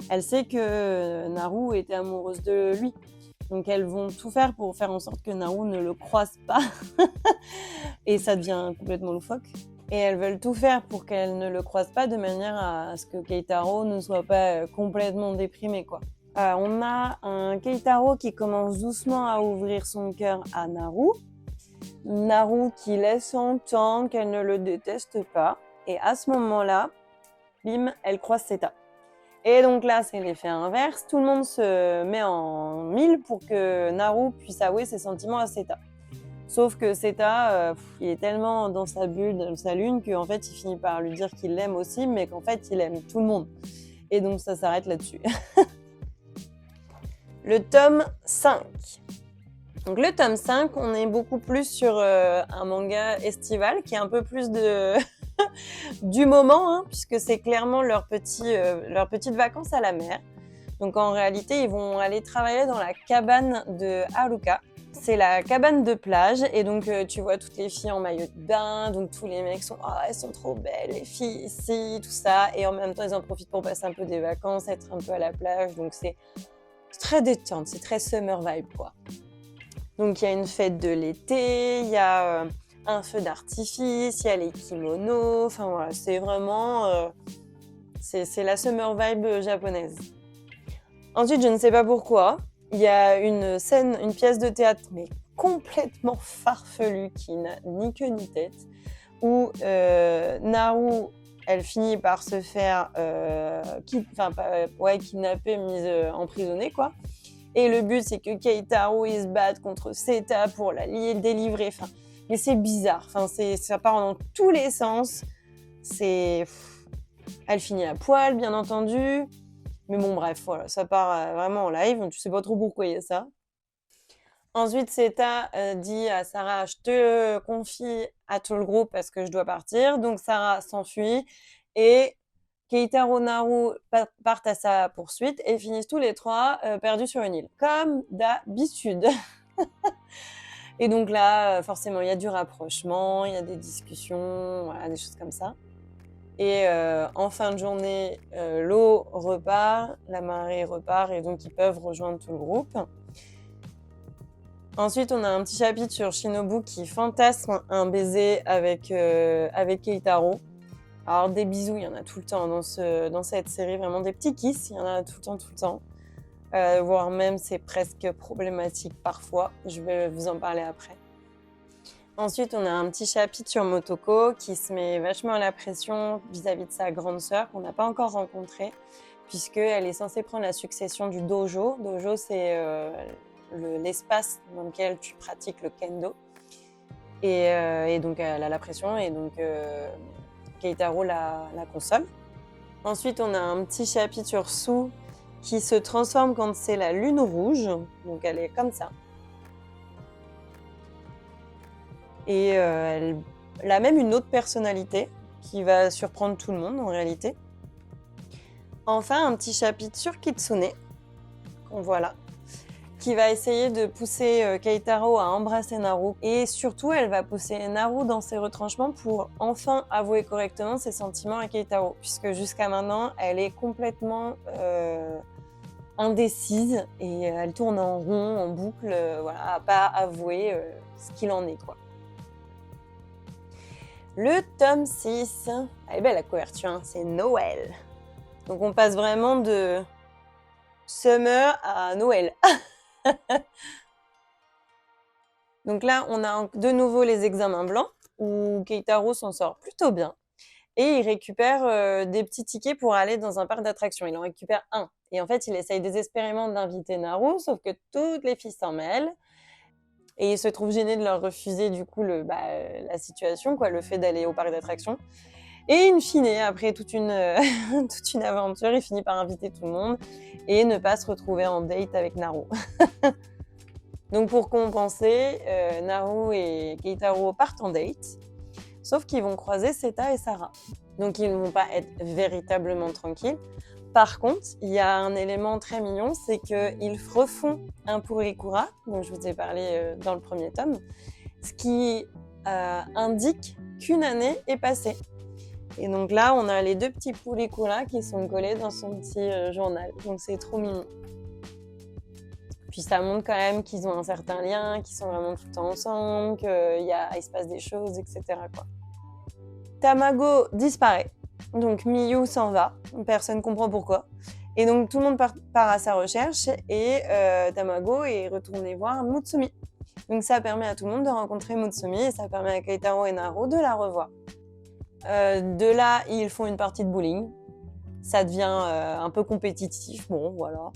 elle sait que Naru était amoureuse de lui. Donc elles vont tout faire pour faire en sorte que Naru ne le croise pas. Et ça devient complètement loufoque. Et elles veulent tout faire pour qu'elle ne le croise pas de manière à ce que Keitaro ne soit pas complètement déprimé, quoi. On a un Keitaro qui commence doucement à ouvrir son cœur à Naru. Naru qui laisse entendre qu'elle ne le déteste pas. Et à ce moment-là, bim, elle croise Seta. Et donc là, c'est l'effet inverse. Tout le monde se met en mille pour que Naru puisse avouer ses sentiments à Seta. Sauf que Seta, il est tellement dans sa bulle, dans sa lune, qu'en fait, il finit par lui dire qu'il l'aime aussi, mais qu'en fait, il aime tout le monde. Et donc, ça s'arrête là-dessus. Le tome 5. Donc le tome 5, on est beaucoup plus sur un manga estival qui est un peu plus de du moment, hein, puisque c'est clairement leurs petites vacances à la mer. Donc en réalité, ils vont aller travailler dans la cabane de Haruka. C'est la cabane de plage et donc tu vois toutes les filles en maillot de bain, donc tous les mecs sont elles sont trop belles les filles ici, tout ça, et en même temps ils en profitent pour passer un peu des vacances, être un peu à la plage, donc c'est très détente, c'est très summer vibe quoi. Donc il y a une fête de l'été, il y a un feu d'artifice, il y a les kimonos, enfin voilà, c'est vraiment c'est la summer vibe japonaise. Ensuite, je ne sais pas pourquoi, il y a une scène, une pièce de théâtre, mais complètement farfelue, qui n'a ni queue ni tête, où Naru, elle finit par se faire kidnapper, mise emprisonnée, quoi. Et le but, c'est que Keitaro, il se batte contre Seta pour la délivrer. Enfin, mais c'est bizarre. Enfin, ça part dans tous les sens. Elle finit à poil, bien entendu. Mais bon, bref, voilà, ça part vraiment en live. Tu sais pas trop pourquoi il y a ça. Ensuite, Seta dit à Sarah, je te confie à tout le groupe parce que je dois partir. Donc, Sarah s'enfuit et Keitaro, Naru partent à sa poursuite et finissent tous les trois perdus sur une île, comme d'habitude. Et donc là, forcément, il y a du rapprochement, il y a des discussions, voilà, des choses comme ça. Et en fin de journée, l'eau repart, la marée repart et donc ils peuvent rejoindre tout le groupe. Ensuite, on a un petit chapitre sur Shinobu qui fantasme un baiser avec Keitaro. Alors des bisous, il y en a tout le temps dans cette série, vraiment des petits kiss, il y en a tout le temps. Voire même c'est presque problématique parfois, je vais vous en parler après. Ensuite, on a un petit chapitre sur Motoko qui se met vachement à la pression vis-à-vis de sa grande sœur qu'on n'a pas encore rencontrée, puisqu'elle est censée prendre la succession du dojo. Dojo, c'est l'espace dans lequel tu pratiques le kendo. Et donc, elle a la pression et donc Keitaro la console. Ensuite, on a un petit chapitre sur Su qui se transforme quand c'est la lune rouge. Donc, elle est comme ça. Et elle a même une autre personnalité qui va surprendre tout le monde en réalité. Enfin, un petit chapitre sur Kitsune, qu'on voit là, qui va essayer de pousser Keitaro à embrasser Naru. Et surtout, elle va pousser Naru dans ses retranchements pour enfin avouer correctement ses sentiments à Keitaro. Puisque jusqu'à maintenant, elle est complètement indécise et elle tourne en rond, en boucle, voilà, à pas avouer ce qu'il en est, quoi. Le tome 6, elle est belle la couverture, hein, c'est Noël. Donc on passe vraiment de summer à Noël. Donc là, on a de nouveau les examens blancs, où Keitaro s'en sort plutôt bien. Et il récupère des petits tickets pour aller dans un parc d'attractions. Il en récupère un. Et en fait, il essaye désespérément d'inviter Naru, sauf que toutes les filles s'en mêlent. Et il se trouve gêné de leur refuser du coup la situation, quoi, le fait d'aller au parc d'attractions. Et in fine, après toute une aventure, il finit par inviter tout le monde et ne pas se retrouver en date avec Naru. Donc pour compenser, Naru et Keitaro partent en date, sauf qu'ils vont croiser Seta et Sarah. Donc ils ne vont pas être véritablement tranquilles. Par contre, il y a un élément très mignon, c'est qu'ils refont un Purikura, dont je vous ai parlé dans le premier tome, ce qui indique qu'une année est passée. Et donc là, on a les deux petits Purikura qui sont collés dans son petit journal. Donc c'est trop mignon. Puis ça montre quand même qu'ils ont un certain lien, qu'ils sont vraiment tout le temps ensemble, qu'il se passe des choses, etc., quoi. Tamago disparaît. Donc Miyu s'en va, personne ne comprend pourquoi. Et donc tout le monde part à sa recherche et Tamago est retourné voir Mutsumi. Donc ça permet à tout le monde de rencontrer Mutsumi et ça permet à Keitaro et Naru de la revoir. De là, ils font une partie de bowling. Ça devient un peu compétitif, bon voilà.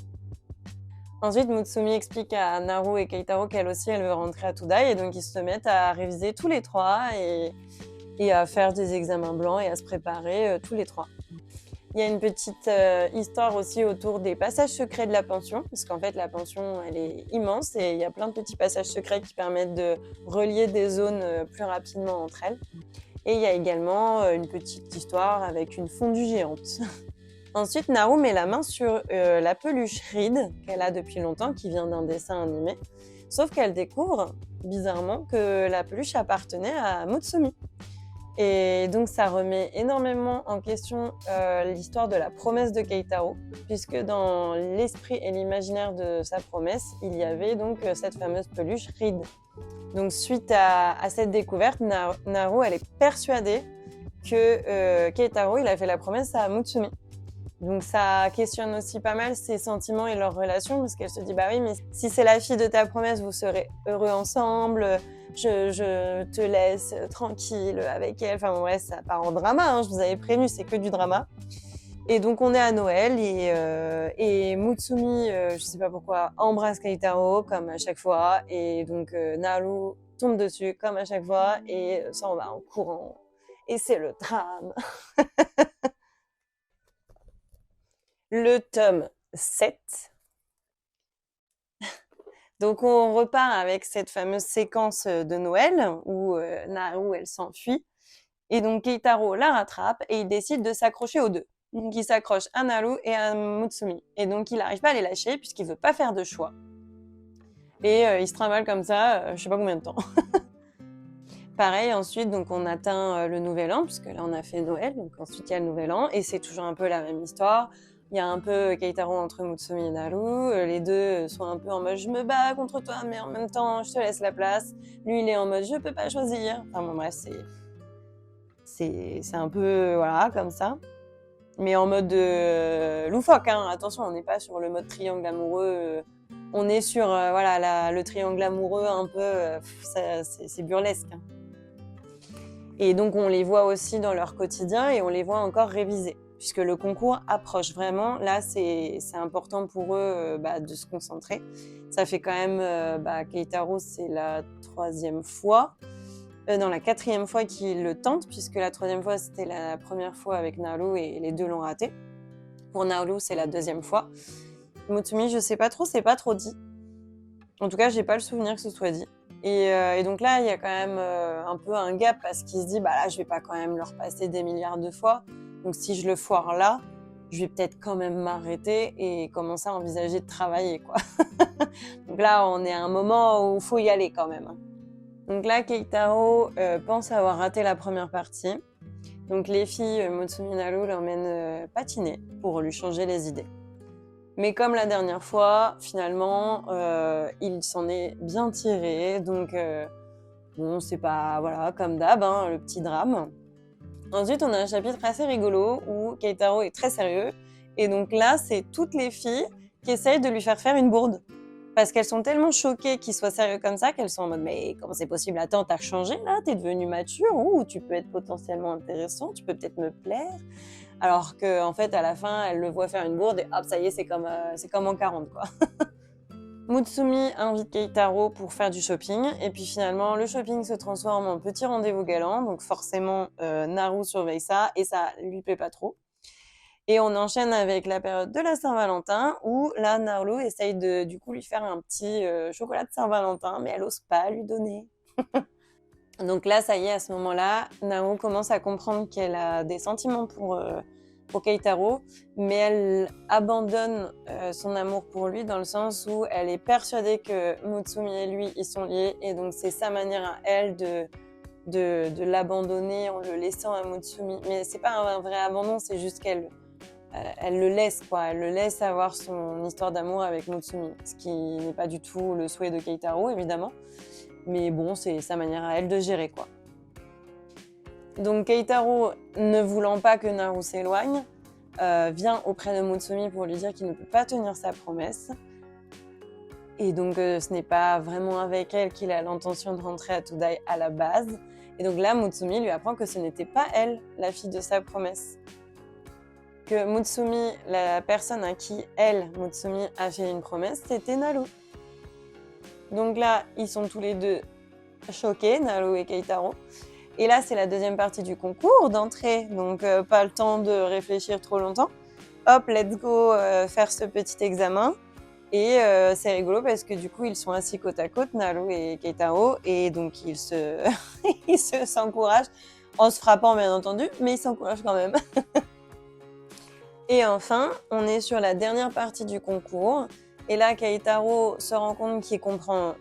Ensuite, Mutsumi explique à Naru et Keitaro qu'elle aussi, elle veut rentrer à Tudai et donc ils se mettent à réviser tous les trois et à faire des examens blancs et à se préparer tous les trois. Il y a une petite histoire aussi autour des passages secrets de la pension, parce qu'en fait la pension elle est immense et il y a plein de petits passages secrets qui permettent de relier des zones plus rapidement entre elles. Et il y a également une petite histoire avec une fondue géante. Ensuite, Naru met la main sur la peluche Reed qu'elle a depuis longtemps, qui vient d'un dessin animé. Sauf qu'elle découvre, bizarrement, que la peluche appartenait à Mutsumi. Et donc, ça remet énormément en question l'histoire de la promesse de Keitaro, puisque dans l'esprit et l'imaginaire de sa promesse, il y avait donc cette fameuse peluche Reed. Donc, suite à cette découverte, Naru, elle est persuadée que Keitaro, il a fait la promesse à Mutsumi. Donc, ça questionne aussi pas mal ses sentiments et leur relation, parce qu'elle se dit, bah oui, mais si c'est la fille de ta promesse, vous serez heureux ensemble, je te laisse tranquille avec elle. Enfin, ouais, ça part en drama, hein, je vous avais prévenu, c'est que du drama. Et donc, on est à Noël et Mutsumi, je sais pas pourquoi, embrasse Keitaro comme à chaque fois. Et donc, Naru tombe dessus comme à chaque fois et s'en va en courant. Et c'est le drame. Le tome 7. Donc, on repart avec cette fameuse séquence de Noël où Naru, elle s'enfuit. Et donc, Keitaro la rattrape et il décide de s'accrocher aux deux. Donc, il s'accroche à Naru et à Mutsumi. Et donc, il n'arrive pas à les lâcher puisqu'il ne veut pas faire de choix. Et il se trimballe comme ça, je sais pas combien de temps. Pareil, ensuite, donc, on atteint le Nouvel An, puisque là, on a fait Noël. Donc, ensuite, il y a le Nouvel An. Et c'est toujours un peu la même histoire. Il y a un peu Keitaro entre Mutsumi et Naru. Les deux sont un peu en mode « je me bats contre toi, mais en même temps, je te laisse la place ». Lui, il est en mode « je peux pas choisir ». Enfin bon, bref, c'est un peu, voilà, comme ça. Mais en mode loufoque, hein. Attention, on n'est pas sur le mode triangle amoureux. On est sur voilà, le triangle amoureux un peu, c'est burlesque. Hein. Et donc, on les voit aussi dans leur quotidien et on les voit encore réviser. Puisque le concours approche vraiment. Là, c'est important pour eux de se concentrer. Ça fait quand même, Keitaro, c'est la 3e fois. Non, la 4e fois qu'il le tente, puisque la 3e fois, c'était la première fois avec Naru et les deux l'ont raté. Pour Naru, c'est la 2e fois. Mutsumi, je sais pas trop, c'est pas trop dit. En tout cas, j'ai pas le souvenir que ce soit dit. Et donc là, il y a quand même un peu un gap parce qu'il se dit, bah là, je vais pas quand même le repasser des milliards de fois. Donc si je le foire là, je vais peut-être quand même m'arrêter et commencer à envisager de travailler, quoi. Donc là, on est à un moment où il faut y aller quand même. Donc là, Keitaro pense avoir raté la première partie. Donc les filles, Mutsumi et Naru, l'emmènent patiner pour lui changer les idées. Mais comme la dernière fois, finalement, il s'en est bien tiré. Donc, bon, c'est pas, voilà, comme d'hab, hein, le petit drame. Ensuite, on a un chapitre assez rigolo où Keitaro est très sérieux. Et donc là, c'est toutes les filles qui essayent de lui faire une bourde. Parce qu'elles sont tellement choquées qu'il soit sérieux comme ça qu'elles sont en mode « mais comment c'est possible? Attends, t'as changé là? T'es devenu mature? Ouh, tu peux être potentiellement intéressant, tu peux peut-être me plaire ?» Alors qu'en fait, à la fin, elle le voit faire une bourde et hop, ça y est, c'est comme en 40, quoi. Mutsumi invite Keitaro pour faire du shopping et puis finalement, le shopping se transforme en petit rendez-vous galant. Donc forcément, Naru surveille ça et ça lui plaît pas trop. Et on enchaîne avec la période de la Saint-Valentin où là, Naru essaye de du coup lui faire un petit chocolat de Saint-Valentin, mais elle ose pas lui donner. Donc là, ça y est, à ce moment-là, Naru commence à comprendre qu'elle a des sentiments pour Keitaro, mais elle abandonne son amour pour lui dans le sens où elle est persuadée que Mutsumi et lui, ils sont liés, et donc c'est sa manière à elle de l'abandonner en le laissant à Mutsumi. Mais c'est pas un vrai abandon, c'est juste qu'elle elle le laisse, quoi. Elle le laisse avoir son histoire d'amour avec Mutsumi, ce qui n'est pas du tout le souhait de Keitaro, évidemment. Mais bon, c'est sa manière à elle de gérer, quoi. Donc Keitaro, ne voulant pas que Naru s'éloigne, vient auprès de Mutsumi pour lui dire qu'il ne peut pas tenir sa promesse. Et donc ce n'est pas vraiment avec elle qu'il a l'intention de rentrer à Todai à la base. Et donc là, Mutsumi lui apprend que ce n'était pas elle, la fille de sa promesse. Que Mutsumi, la personne à qui elle, Mutsumi, a fait une promesse, c'était Naru. Donc là, ils sont tous les deux choqués, Naru et Keitaro. Et là, c'est la deuxième partie du concours d'entrée, donc pas le temps de réfléchir trop longtemps. Hop, let's go faire ce petit examen. Et c'est rigolo parce que du coup, ils sont assis côte à côte, Naru et Keitaro, et donc ils s'encouragent en se frappant bien entendu, mais ils s'encouragent quand même. Et enfin, on est sur la dernière partie du concours. Et là, Keitaro se rend compte qu'il comprend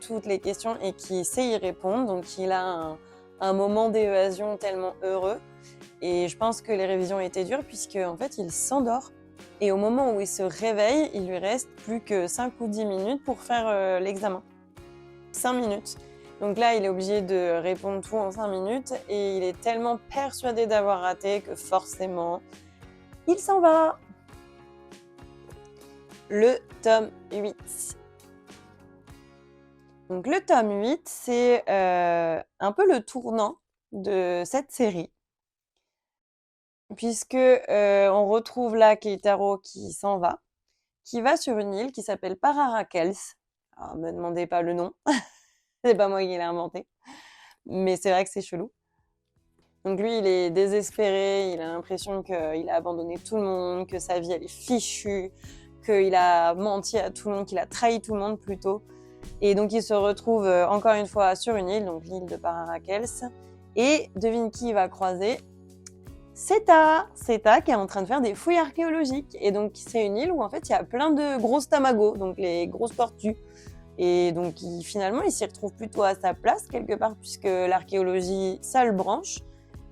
toutes les questions et qu'il sait y répondre. Donc, il a un moment d'évasion tellement heureux. Et je pense que les révisions étaient dures puisque en fait, il s'endort. Et au moment où il se réveille, il lui reste plus que 5 ou 10 minutes pour faire l'examen. 5 minutes. Donc là, il est obligé de répondre tout en 5 minutes et il est tellement persuadé d'avoir raté que forcément, il s'en va. Le tome 8. Donc le tome 8, c'est un peu le tournant de cette série. Puisque on retrouve là Keitaro qui s'en va, qui va sur une île qui s'appelle Pararakels. Alors, me demandez pas le nom, c'est pas moi qui l'ai inventé, mais c'est vrai que c'est chelou. Donc lui, il est désespéré, il a l'impression qu'il a abandonné tout le monde, que sa vie elle est fichue, qu'il a menti à tout le monde, qu'il a trahi tout le monde plutôt. Et donc il se retrouve encore une fois sur une île, donc l'île de Pararakels. Et devine qui il va croiser? Seta qui est en train de faire des fouilles archéologiques. Et donc c'est une île où en fait il y a plein de grosses tamagos, donc les grosses tortues. Et donc finalement il s'y retrouve plutôt à sa place quelque part puisque l'archéologie ça le branche.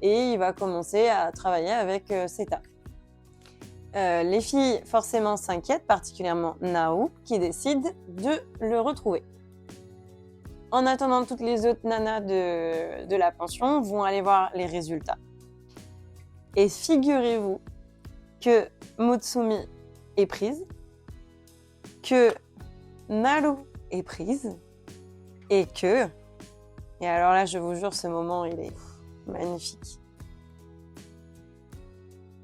Et il va commencer à travailler avec Seta. Les filles forcément s'inquiètent, particulièrement Nao, qui décide de le retrouver. En attendant, toutes les autres nanas de la pension vont aller voir les résultats. Et figurez-vous que Mutsumi est prise, que Naru est prise, et alors là je vous jure ce moment il est magnifique,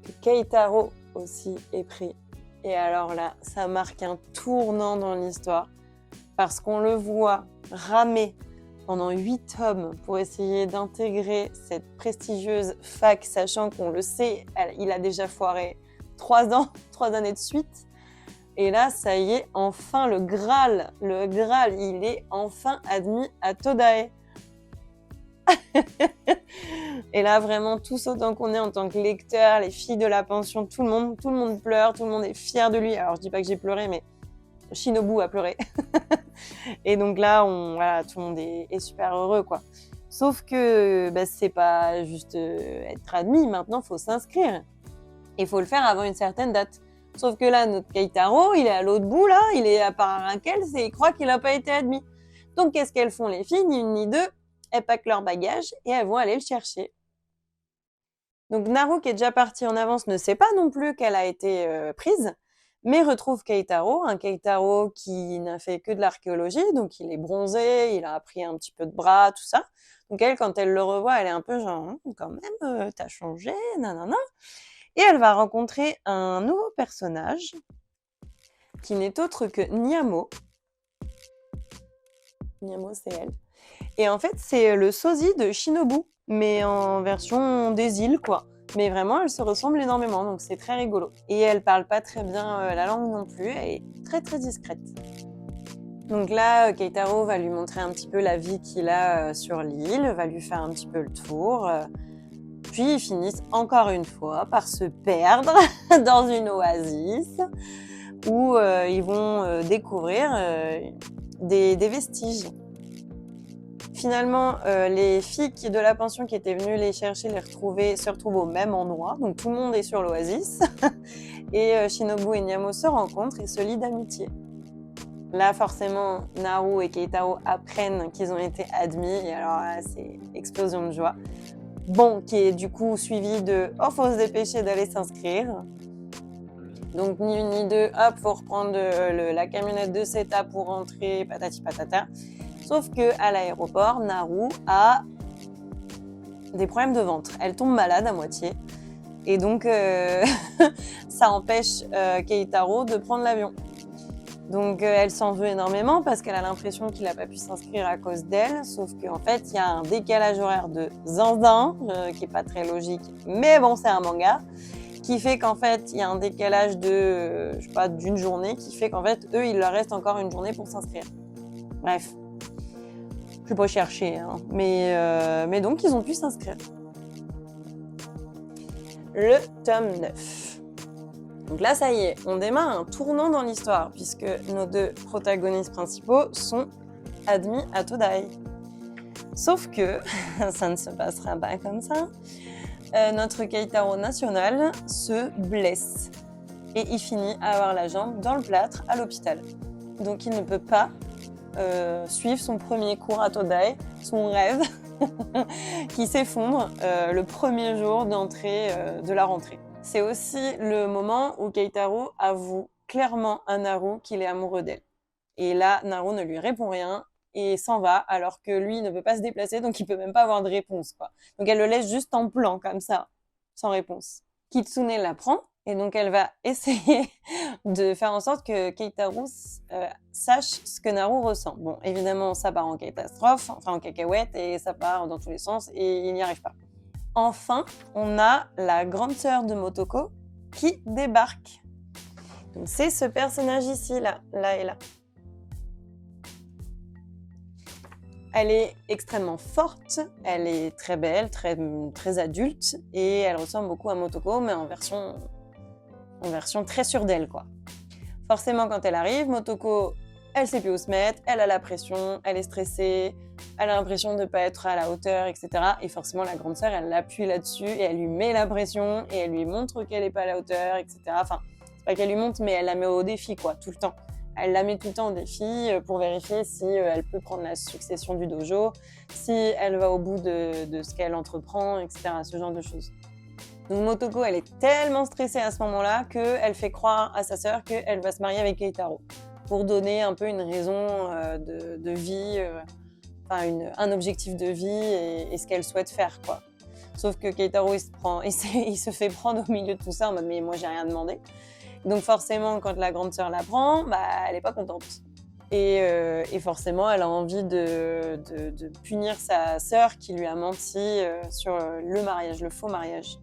que Keitaro aussi est pris. Et alors là, ça marque un tournant dans l'histoire parce qu'on le voit ramer pendant 8 tomes pour essayer d'intégrer cette prestigieuse fac, sachant qu'on le sait, il a déjà foiré 3 années de suite. Et là, ça y est, enfin le Graal, il est enfin admis à Todae. Et là, vraiment, tous autant qu'on est en tant que lecteur, les filles de la pension, tout le monde pleure, tout le monde est fier de lui. Alors, je dis pas que j'ai pleuré, mais Shinobu a pleuré. Et donc là, voilà, tout le monde est super heureux, quoi. Sauf que c'est pas juste être admis, maintenant, il faut s'inscrire. Il faut le faire avant une certaine date. Sauf que là, notre Keitaro, il est à l'autre bout, là, il est à Pararakels et il croit qu'il n'a pas été admis. Donc, qu'est-ce qu'elles font, les filles? Ni une ni deux. Elles packent leur bagage et elles vont aller le chercher. Donc Naru, qui est déjà partie en avance, ne sait pas non plus qu'elle a été prise, mais retrouve Keitaro, un Keitaro qui n'a fait que de l'archéologie, donc il est bronzé, il a appris un petit peu de bras, tout ça. Donc elle, quand elle le revoit, elle est un peu genre, quand même, t'as changé, nanana. Et elle va rencontrer un nouveau personnage, qui n'est autre que Nyamo. Nyamo, c'est elle. Et en fait, c'est le sosie de Shinobu, mais en version des îles, quoi. Mais vraiment, elles se ressemblent énormément, donc c'est très rigolo. Et elle parle pas très bien la langue non plus, elle est très très discrète. Donc là, Keitaro va lui montrer un petit peu la vie qu'il a sur l'île, va lui faire un petit peu le tour. Puis ils finissent encore une fois par se perdre dans une oasis où ils vont découvrir des vestiges. Finalement, les filles de la pension qui étaient venues les chercher, se retrouvent au même endroit. Donc tout le monde est sur l'oasis. Et Shinobu et Nyamo se rencontrent et se lient d'amitié. Là, forcément, Naru et Keitaro apprennent qu'ils ont été admis. Et alors là, c'est explosion de joie. Bon, qui est du coup suivi de « Oh, faut se dépêcher d'aller s'inscrire ». Donc ni une ni deux, hop, faut reprendre la camionnette de Seta pour rentrer, patati patata. Sauf qu'à l'aéroport, Naru a des problèmes de ventre. Elle tombe malade à moitié. Et donc, ça empêche Keitaro de prendre l'avion. Donc, elle s'en veut énormément parce qu'elle a l'impression qu'il n'a pas pu s'inscrire à cause d'elle. Sauf qu'en fait, il y a un décalage horaire de zinzin, qui n'est pas très logique. Mais bon, c'est un manga. Qui fait qu'en fait, il y a un décalage de, d'une journée. Qui fait qu'en fait, eux, il leur reste encore une journée pour s'inscrire. Bref. Je n'ai pas cherché, hein. Mais donc ils ont pu s'inscrire. Le tome 9. Donc là, ça y est, on démarre un tournant dans l'histoire, puisque nos deux protagonistes principaux sont admis à Todai. Sauf que ça ne se passera pas comme ça. Notre Keitaro national se blesse et il finit à avoir la jambe dans le plâtre à l'hôpital. Donc il ne peut pas suivre son premier cours à Todai, son rêve qui s'effondre le premier jour d'entrée de la rentrée. C'est aussi le moment où Keitaro avoue clairement à Naru qu'il est amoureux d'elle. Et là, Naru ne lui répond rien et s'en va, alors que lui ne peut pas se déplacer, donc il peut même pas avoir de réponse, quoi. Donc elle le laisse juste en plan, comme ça, sans réponse. Kitsune l'apprend, et donc elle va essayer de faire en sorte que Keitaro sache ce que Naru ressent. Bon, évidemment, ça part en catastrophe, enfin en cacahuète, et ça part dans tous les sens, et il n'y arrive pas. Enfin, on a la grande sœur de Motoko qui débarque. Donc c'est ce personnage ici, là et là. Elle est extrêmement forte, elle est très belle, très adulte, et elle ressemble beaucoup à Motoko, mais en version très sûre d'elle, quoi. Forcément, quand elle arrive, Motoko, elle sait plus où se mettre, elle a la pression, elle est stressée, elle a l'impression de ne pas être à la hauteur, etc. Et forcément, la grande sœur, elle l'appuie là-dessus et elle lui met la pression et elle lui montre qu'elle n'est pas à la hauteur, etc. Enfin, c'est pas qu'elle lui montre, mais elle la met au défi, quoi, tout le temps. Elle la met tout le temps au défi pour vérifier si elle peut prendre la succession du dojo, si elle va au bout de ce qu'elle entreprend, etc. Ce genre de choses. Donc Motoko, elle est tellement stressée à ce moment-là qu'elle fait croire à sa sœur qu'elle va se marier avec Keitaro pour donner un peu une raison de vie, un objectif de vie et ce qu'elle souhaite faire, quoi. Sauf que Keitaro, il se fait prendre au milieu de tout ça en mode « mais moi, j'ai rien demandé ». Donc forcément, quand la grande sœur l'apprend, elle n'est pas contente. Et forcément, elle a envie de punir sa sœur qui lui a menti sur le mariage, le faux mariage.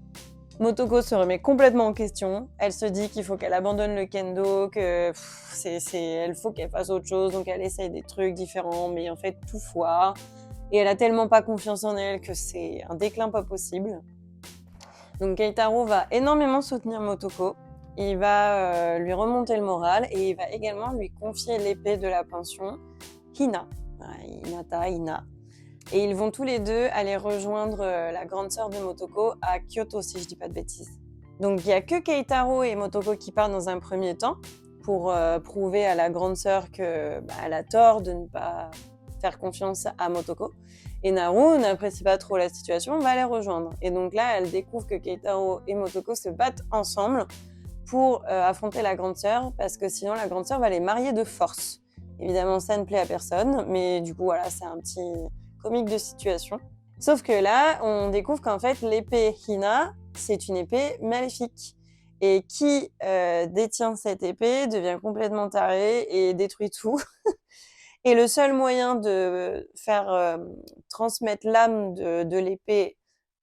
Motoko se remet complètement en question. Elle se dit qu'il faut qu'elle abandonne le kendo, que elle faut qu'elle fasse autre chose, donc elle essaye des trucs différents, mais en fait tout foire. Et elle a tellement pas confiance en elle que c'est un déclin pas possible. Donc Keitaro va énormément soutenir Motoko. Il va lui remonter le moral et il va également lui confier l'épée de la pension, Hina. Hinata, Hina. Et ils vont tous les deux aller rejoindre la grande sœur de Motoko à Kyoto, si je dis pas de bêtises. Donc il n'y a que Keitaro et Motoko qui partent dans un premier temps pour prouver à la grande sœur qu'elle a tort de ne pas faire confiance à Motoko. Et Naru n'apprécie pas trop la situation, va les rejoindre. Et donc là, elle découvre que Keitaro et Motoko se battent ensemble pour affronter la grande sœur, parce que sinon la grande sœur va les marier de force. Évidemment, ça ne plaît à personne, mais du coup, voilà, c'est un petit comique de situation. Sauf que là, on découvre qu'en fait, l'épée Hina, c'est une épée maléfique. Et qui détient cette épée devient complètement taré et détruit tout. Et le seul moyen de faire transmettre l'âme de l'épée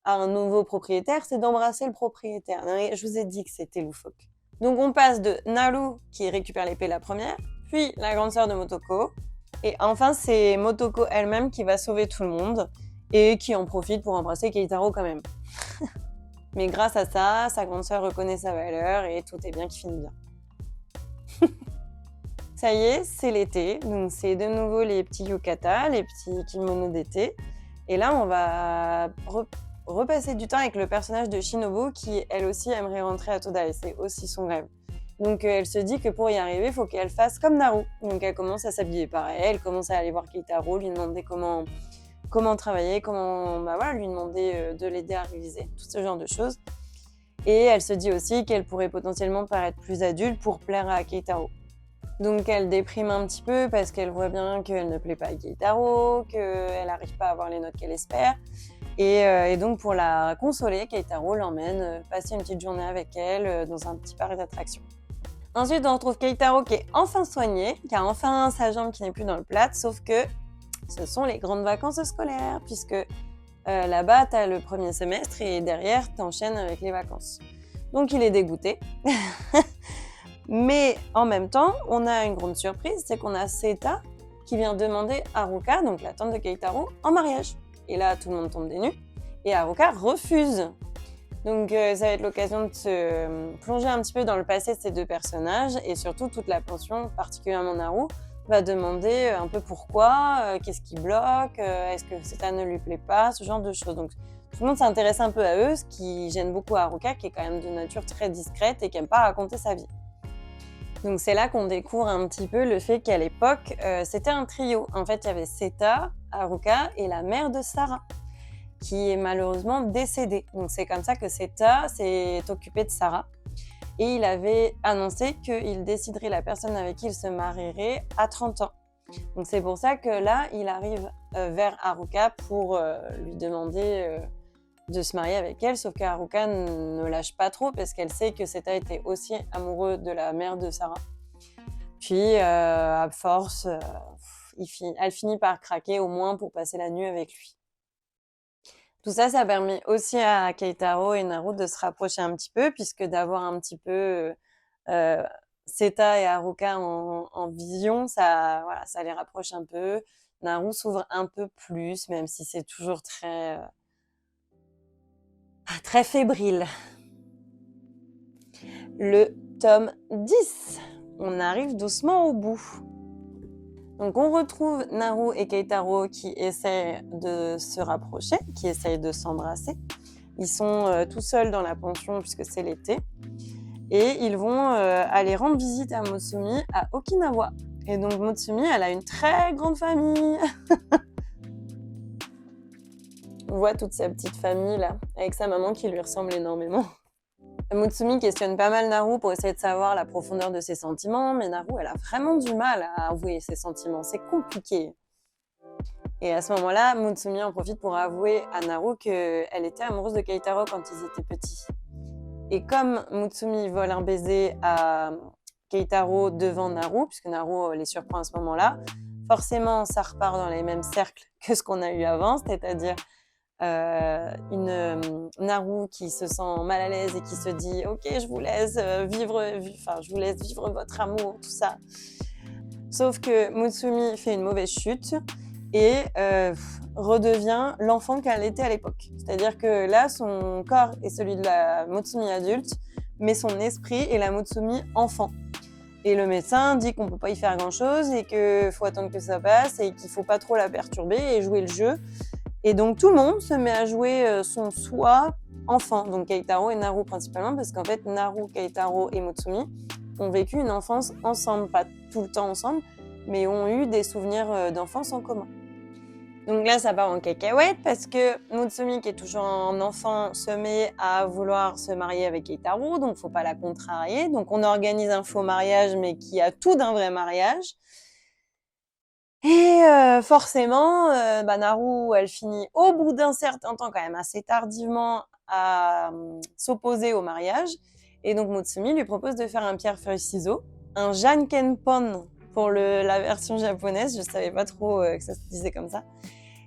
à un nouveau propriétaire, c'est d'embrasser le propriétaire. Je vous ai dit que c'était loufoque. Donc on passe de Naru qui récupère l'épée la première, puis la grande sœur de Motoko, et enfin c'est Motoko elle-même qui va sauver tout le monde et qui en profite pour embrasser Keitaro quand même. Mais grâce à ça, sa grande sœur reconnaît sa valeur et tout est bien qui finit bien. Ça y est, c'est l'été, donc c'est de nouveau les petits yukata, les petits kimonos d'été. Et là, on va repasser du temps avec le personnage de Shinobu qui, elle aussi, aimerait rentrer à Todai. C'est aussi son rêve. Donc elle se dit que pour y arriver, il faut qu'elle fasse comme Naru. Donc elle commence à s'habiller pareil, elle commence à aller voir Keitaro, lui demander comment travailler, lui demander de l'aider à réviser, tout ce genre de choses. Et elle se dit aussi qu'elle pourrait potentiellement paraître plus adulte pour plaire à Keitaro. Donc elle déprime un petit peu parce qu'elle voit bien qu'elle ne plaît pas à Keitaro, qu'elle n'arrive pas à avoir les notes qu'elle espère. Et donc pour la consoler, Keitaro l'emmène passer une petite journée avec elle dans un petit parc d'attractions. Ensuite, on retrouve Keitaro qui est enfin soigné, qui a enfin sa jambe qui n'est plus dans le plâtre, sauf que ce sont les grandes vacances scolaires, puisque là-bas, tu as le premier semestre et derrière, tu enchaînes avec les vacances. Donc il est dégoûté. Mais en même temps, on a une grande surprise, c'est qu'on a Seta qui vient demander Haruka, donc la tante de Keitaro, en mariage. Et là, tout le monde tombe des nues et Haruka refuse. Donc ça va être l'occasion de se plonger un petit peu dans le passé de ces deux personnages et surtout toute la pension, particulièrement Naru, va demander un peu pourquoi, qu'est-ce qui bloque, est-ce que ça ne lui plaît pas, ce genre de choses. Donc tout le monde s'intéresse un peu à eux, ce qui gêne beaucoup Haruka, qui est quand même de nature très discrète et qui n'aime pas raconter sa vie. Donc c'est là qu'on découvre un petit peu le fait qu'à l'époque, c'était un trio. En fait, il y avait Seta, Haruka et la mère de Sarah, qui est malheureusement décédée. Donc c'est comme ça que Seta s'est occupé de Sarah. Et il avait annoncé qu'il déciderait la personne avec qui il se marierait à 30 ans. Donc c'est pour ça que là, il arrive vers Haruka pour lui demander de se marier avec elle, sauf qu'Haruka ne lâche pas trop parce qu'elle sait que Seta était aussi amoureux de la mère de Sarah. Puis, à force, elle finit par craquer au moins pour passer la nuit avec lui. Tout ça, ça permet aussi à Keitaro et Naru de se rapprocher un petit peu, puisque d'avoir un petit peu Seta et Haruka en vision, ça les rapproche un peu. Naru s'ouvre un peu plus, même si c'est toujours très fébrile. Le tome 10. On arrive doucement au bout. Donc on retrouve Naru et Keitaro qui essaient de se rapprocher, qui essayent de s'embrasser. Ils sont tout seuls dans la pension puisque c'est l'été. Et ils vont aller rendre visite à Mutsumi à Okinawa. Et donc Mutsumi, elle a une très grande famille. On voit toute sa petite famille là, avec sa maman qui lui ressemble énormément. Mutsumi questionne pas mal Naru pour essayer de savoir la profondeur de ses sentiments, mais Naru, elle a vraiment du mal à avouer ses sentiments, c'est compliqué. Et à ce moment-là, Mutsumi en profite pour avouer à Naru qu'elle était amoureuse de Keitaro quand ils étaient petits. Et comme Mutsumi vole un baiser à Keitaro devant Naru, puisque Naru les surprend à ce moment-là, forcément ça repart dans les mêmes cercles que ce qu'on a eu avant, c'est-à-dire une Naru qui se sent mal à l'aise et qui se dit ok, je vous laisse vivre votre amour, tout ça. Sauf que Mutsumi fait une mauvaise chute et redevient l'enfant qu'elle était à l'époque. C'est-à-dire que là, son corps est celui de la Mutsumi adulte, mais son esprit est la Mutsumi enfant. Et le médecin dit qu'on peut pas y faire grand-chose et qu'il faut attendre que ça passe et qu'il faut pas trop la perturber et jouer le jeu. Et donc tout le monde se met à jouer son soi enfant, donc Keitaro et Naru principalement, parce qu'en fait Naru, Keitaro et Mutsumi ont vécu une enfance ensemble, pas tout le temps ensemble, mais ont eu des souvenirs d'enfance en commun. Donc là, ça part en cacahuète parce que Mutsumi, qui est toujours un enfant, se met à vouloir se marier avec Keitaro, donc faut pas la contrarier. Donc on organise un faux mariage, mais qui a tout d'un vrai mariage. Et forcément, Naru, elle finit au bout d'un certain temps, quand même assez tardivement, à s'opposer au mariage. Et donc Mutsumi lui propose de faire un pierre-feuille-ciseau, un jankenpon pour la version japonaise. Je savais pas trop que ça se disait comme ça.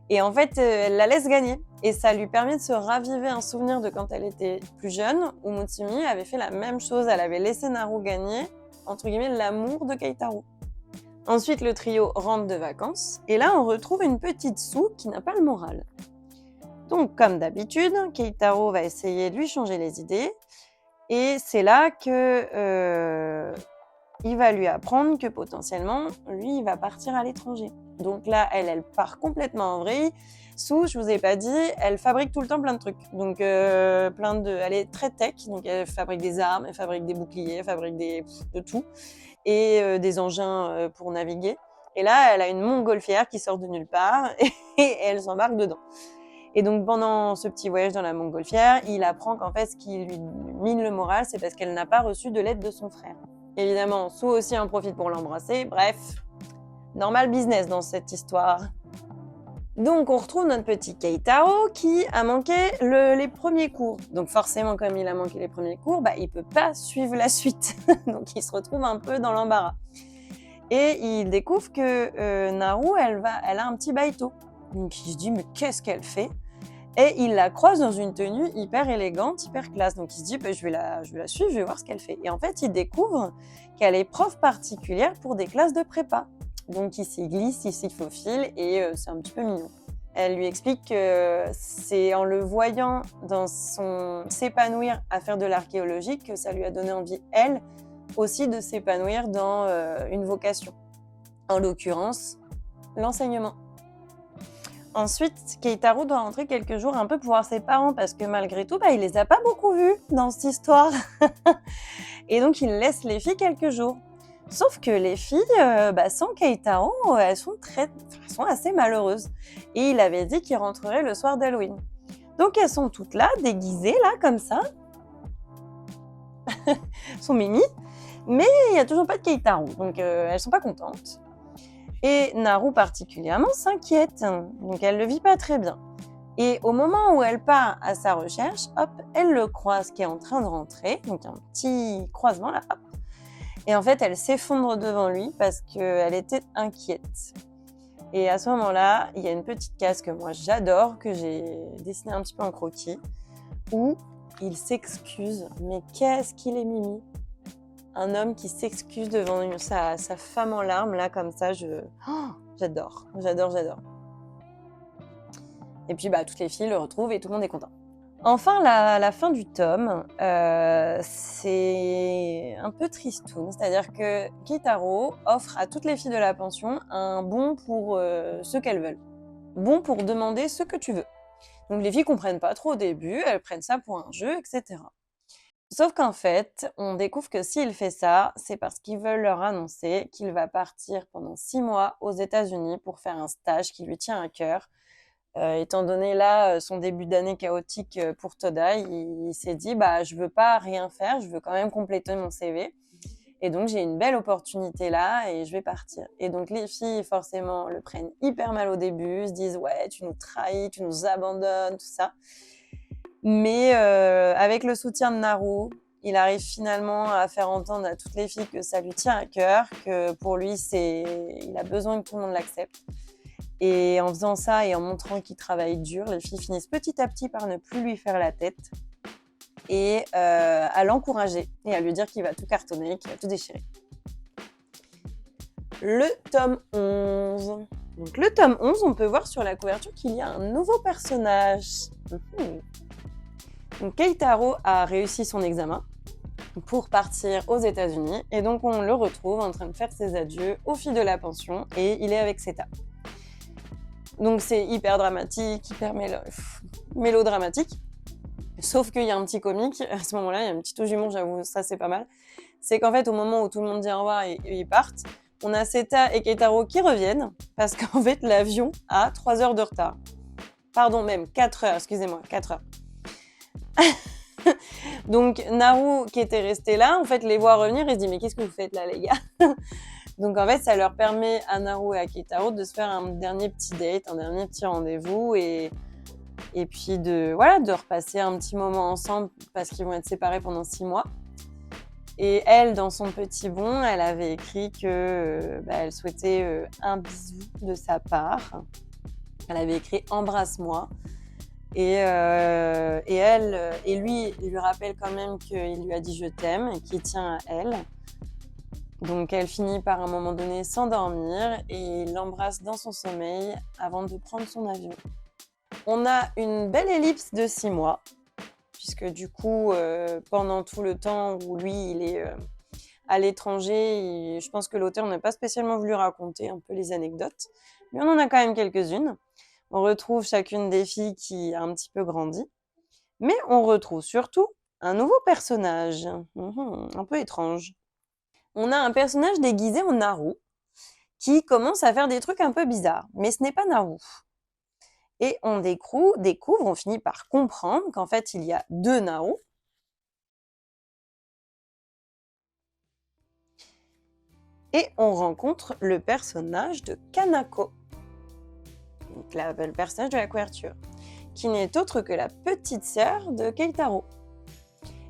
Et en fait, elle la laisse gagner. Et ça lui permet de se raviver un souvenir de quand elle était plus jeune, où Mutsumi avait fait la même chose. Elle avait laissé Naru gagner, entre guillemets, l'amour de Keitaro. Ensuite, le trio rentre de vacances. Et là, on retrouve une petite Su qui n'a pas le moral. Donc, comme d'habitude, Keitaro va essayer de lui changer les idées. Et c'est là que il va lui apprendre que potentiellement, lui, il va partir à l'étranger. Donc là, elle part complètement en vrille. Su, je vous ai pas dit, elle fabrique tout le temps plein de trucs. Donc elle est très tech, donc elle fabrique des armes, elle fabrique des boucliers, elle fabrique de tout, et des engins pour naviguer. Et là, elle a une montgolfière qui sort de nulle part et elle s'embarque dedans. Et donc pendant ce petit voyage dans la montgolfière, il apprend qu'en fait, ce qui lui mine le moral, c'est parce qu'elle n'a pas reçu de l'aide de son frère. Évidemment, Su aussi en profite pour l'embrasser. Bref, normal business dans cette histoire. Donc on retrouve notre petit Keitaro qui a manqué les premiers cours. Donc forcément, comme il a manqué les premiers cours, il peut pas suivre la suite. Donc il se retrouve un peu dans l'embarras. Et il découvre que Naru, elle a un petit baito. Donc il se dit, mais qu'est-ce qu'elle fait ? Et il la croise dans une tenue hyper élégante, hyper classe. Donc il se dit, je vais la suivre, je vais voir ce qu'elle fait. Et en fait, il découvre qu'elle est prof particulière pour des classes de prépa. Donc il s'y glisse, il s'y faufile et c'est un petit peu mignon. Elle lui explique que c'est en le voyant s'épanouir à faire de l'archéologie que ça lui a donné envie, elle, aussi de s'épanouir dans une vocation. En l'occurrence, l'enseignement. Ensuite, Keitaro doit rentrer quelques jours un peu pour voir ses parents parce que malgré tout, il les a pas beaucoup vus dans cette histoire. Et donc, il laisse les filles quelques jours. Sauf que les filles, sans Keitaro, elles sont assez malheureuses. Et il avait dit qu'il rentrerait le soir d'Halloween. Donc, elles sont toutes là, déguisées, là, comme ça. Elles sont mimi. Mais il n'y a toujours pas de Keitaro. Donc, elles sont pas contentes. Et Naru particulièrement s'inquiète, donc elle ne le vit pas très bien. Et au moment où elle part à sa recherche, hop, elle le croise qui est en train de rentrer, donc un petit croisement là, hop. Et en fait, elle s'effondre devant lui parce qu'elle était inquiète. Et à ce moment-là, il y a une petite case que moi j'adore, que j'ai dessinée un petit peu en croquis, où il s'excuse. Mais qu'est-ce qu'il est mimi! Un homme qui s'excuse devant sa femme en larmes, là, comme ça, j'adore. Et puis, toutes les filles le retrouvent et tout le monde est content. Enfin, la fin du tome, c'est un peu tristoun. C'est-à-dire que Keitaro offre à toutes les filles de la pension un bon pour ce qu'elles veulent. Bon pour demander ce que tu veux. Donc, les filles comprennent pas trop au début, elles prennent ça pour un jeu, etc. Sauf qu'en fait, on découvre que s'il fait ça, c'est parce qu'ils veulent leur annoncer qu'il va partir pendant 6 mois aux États-Unis pour faire un stage qui lui tient à cœur. Étant donné là son début d'année chaotique pour Todai, il s'est dit je veux pas rien faire, je veux quand même compléter mon CV. Et donc j'ai une belle opportunité là et je vais partir. Et donc les filles forcément le prennent hyper mal au début, se disent ouais tu nous trahis, tu nous abandonnes, tout ça. Mais avec le soutien de Naru, il arrive finalement à faire entendre à toutes les filles que ça lui tient à cœur, que pour lui, il a besoin que tout le monde l'accepte. Et en faisant ça et en montrant qu'il travaille dur, les filles finissent petit à petit par ne plus lui faire la tête et à l'encourager et à lui dire qu'il va tout cartonner, qu'il va tout déchirer. Le tome 11. Donc le tome 11, on peut voir sur la couverture qu'il y a un nouveau personnage. Donc Keitaro a réussi son examen pour partir aux États-Unis et donc on le retrouve en train de faire ses adieux aux filles de la pension et il est avec Seta. Donc c'est hyper dramatique, hyper mélodramatique, sauf qu'il y a un petit comique, à ce moment-là, il y a un petit au-jumeau, j'avoue, ça c'est pas mal. C'est qu'en fait, au moment où tout le monde dit au revoir et ils partent, on a Seta et Keitaro qui reviennent parce qu'en fait, l'avion a 3 heures de retard. Pardon, même 4 heures, excusez-moi, 4 heures. Donc Naru qui était resté là, en fait les voit revenir et se dit mais qu'est-ce que vous faites là les gars? Donc en fait ça leur permet à Naru et à Keitaro de se faire un dernier petit date, un dernier petit rendez-vous et puis de repasser un petit moment ensemble parce qu'ils vont être séparés pendant 6 mois. Et elle, dans son petit bon, elle avait écrit que elle souhaitait un bisou de sa part. Elle avait écrit « Embrasse-moi ». Et lui, il lui rappelle quand même qu'il lui a dit « je t'aime » et qu'il tient à elle. Donc elle finit par à un moment donné s'endormir et il l'embrasse dans son sommeil avant de prendre son avion. On a une belle ellipse de 6 mois, puisque du coup, pendant tout le temps où lui, il est à l'étranger, je pense que l'auteur n'a pas spécialement voulu raconter un peu les anecdotes, mais on en a quand même quelques-unes. On retrouve chacune des filles qui a un petit peu grandi, mais on retrouve surtout un nouveau personnage, un peu étrange. On a un personnage déguisé en Naru qui commence à faire des trucs un peu bizarres, mais ce n'est pas Naru. Et on découvre, on finit par comprendre qu'en fait, il y a 2 Naru. Et on rencontre le personnage de Kanako, donc le personnage de la couverture, qui n'est autre que la petite sœur de Keitaro.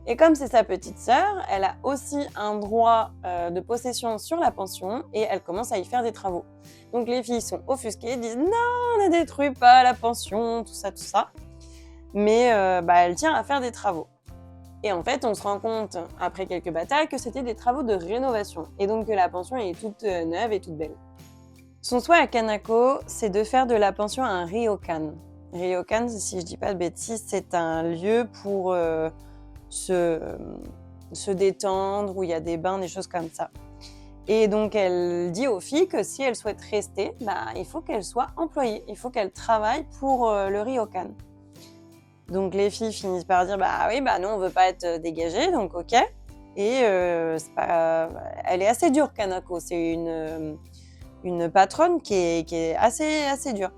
Et comme c'est sa petite sœur, elle a aussi un droit de possession sur la pension et elle commence à y faire des travaux. Donc les filles sont offusquées, disent « Non, ne détruis pas la pension, tout ça. » Mais elle tient à faire des travaux. Et en fait, on se rend compte, après quelques batailles, que c'était des travaux de rénovation. Et donc que la pension est toute neuve et toute belle. Son souhait à Kanako, c'est de faire de la pension un ryokan. Ryokan, si je dis pas de bêtises, c'est un lieu pour se détendre, où il y a des bains, des choses comme ça. Et donc, elle dit aux filles que si elles souhaitent rester, il faut qu'elles soient employées, il faut qu'elles travaillent pour le ryokan. Donc, les filles finissent par dire nous, on veut pas être dégagées, donc ok. Et elle est assez dure, Kanako. C'est une patronne qui est assez dure.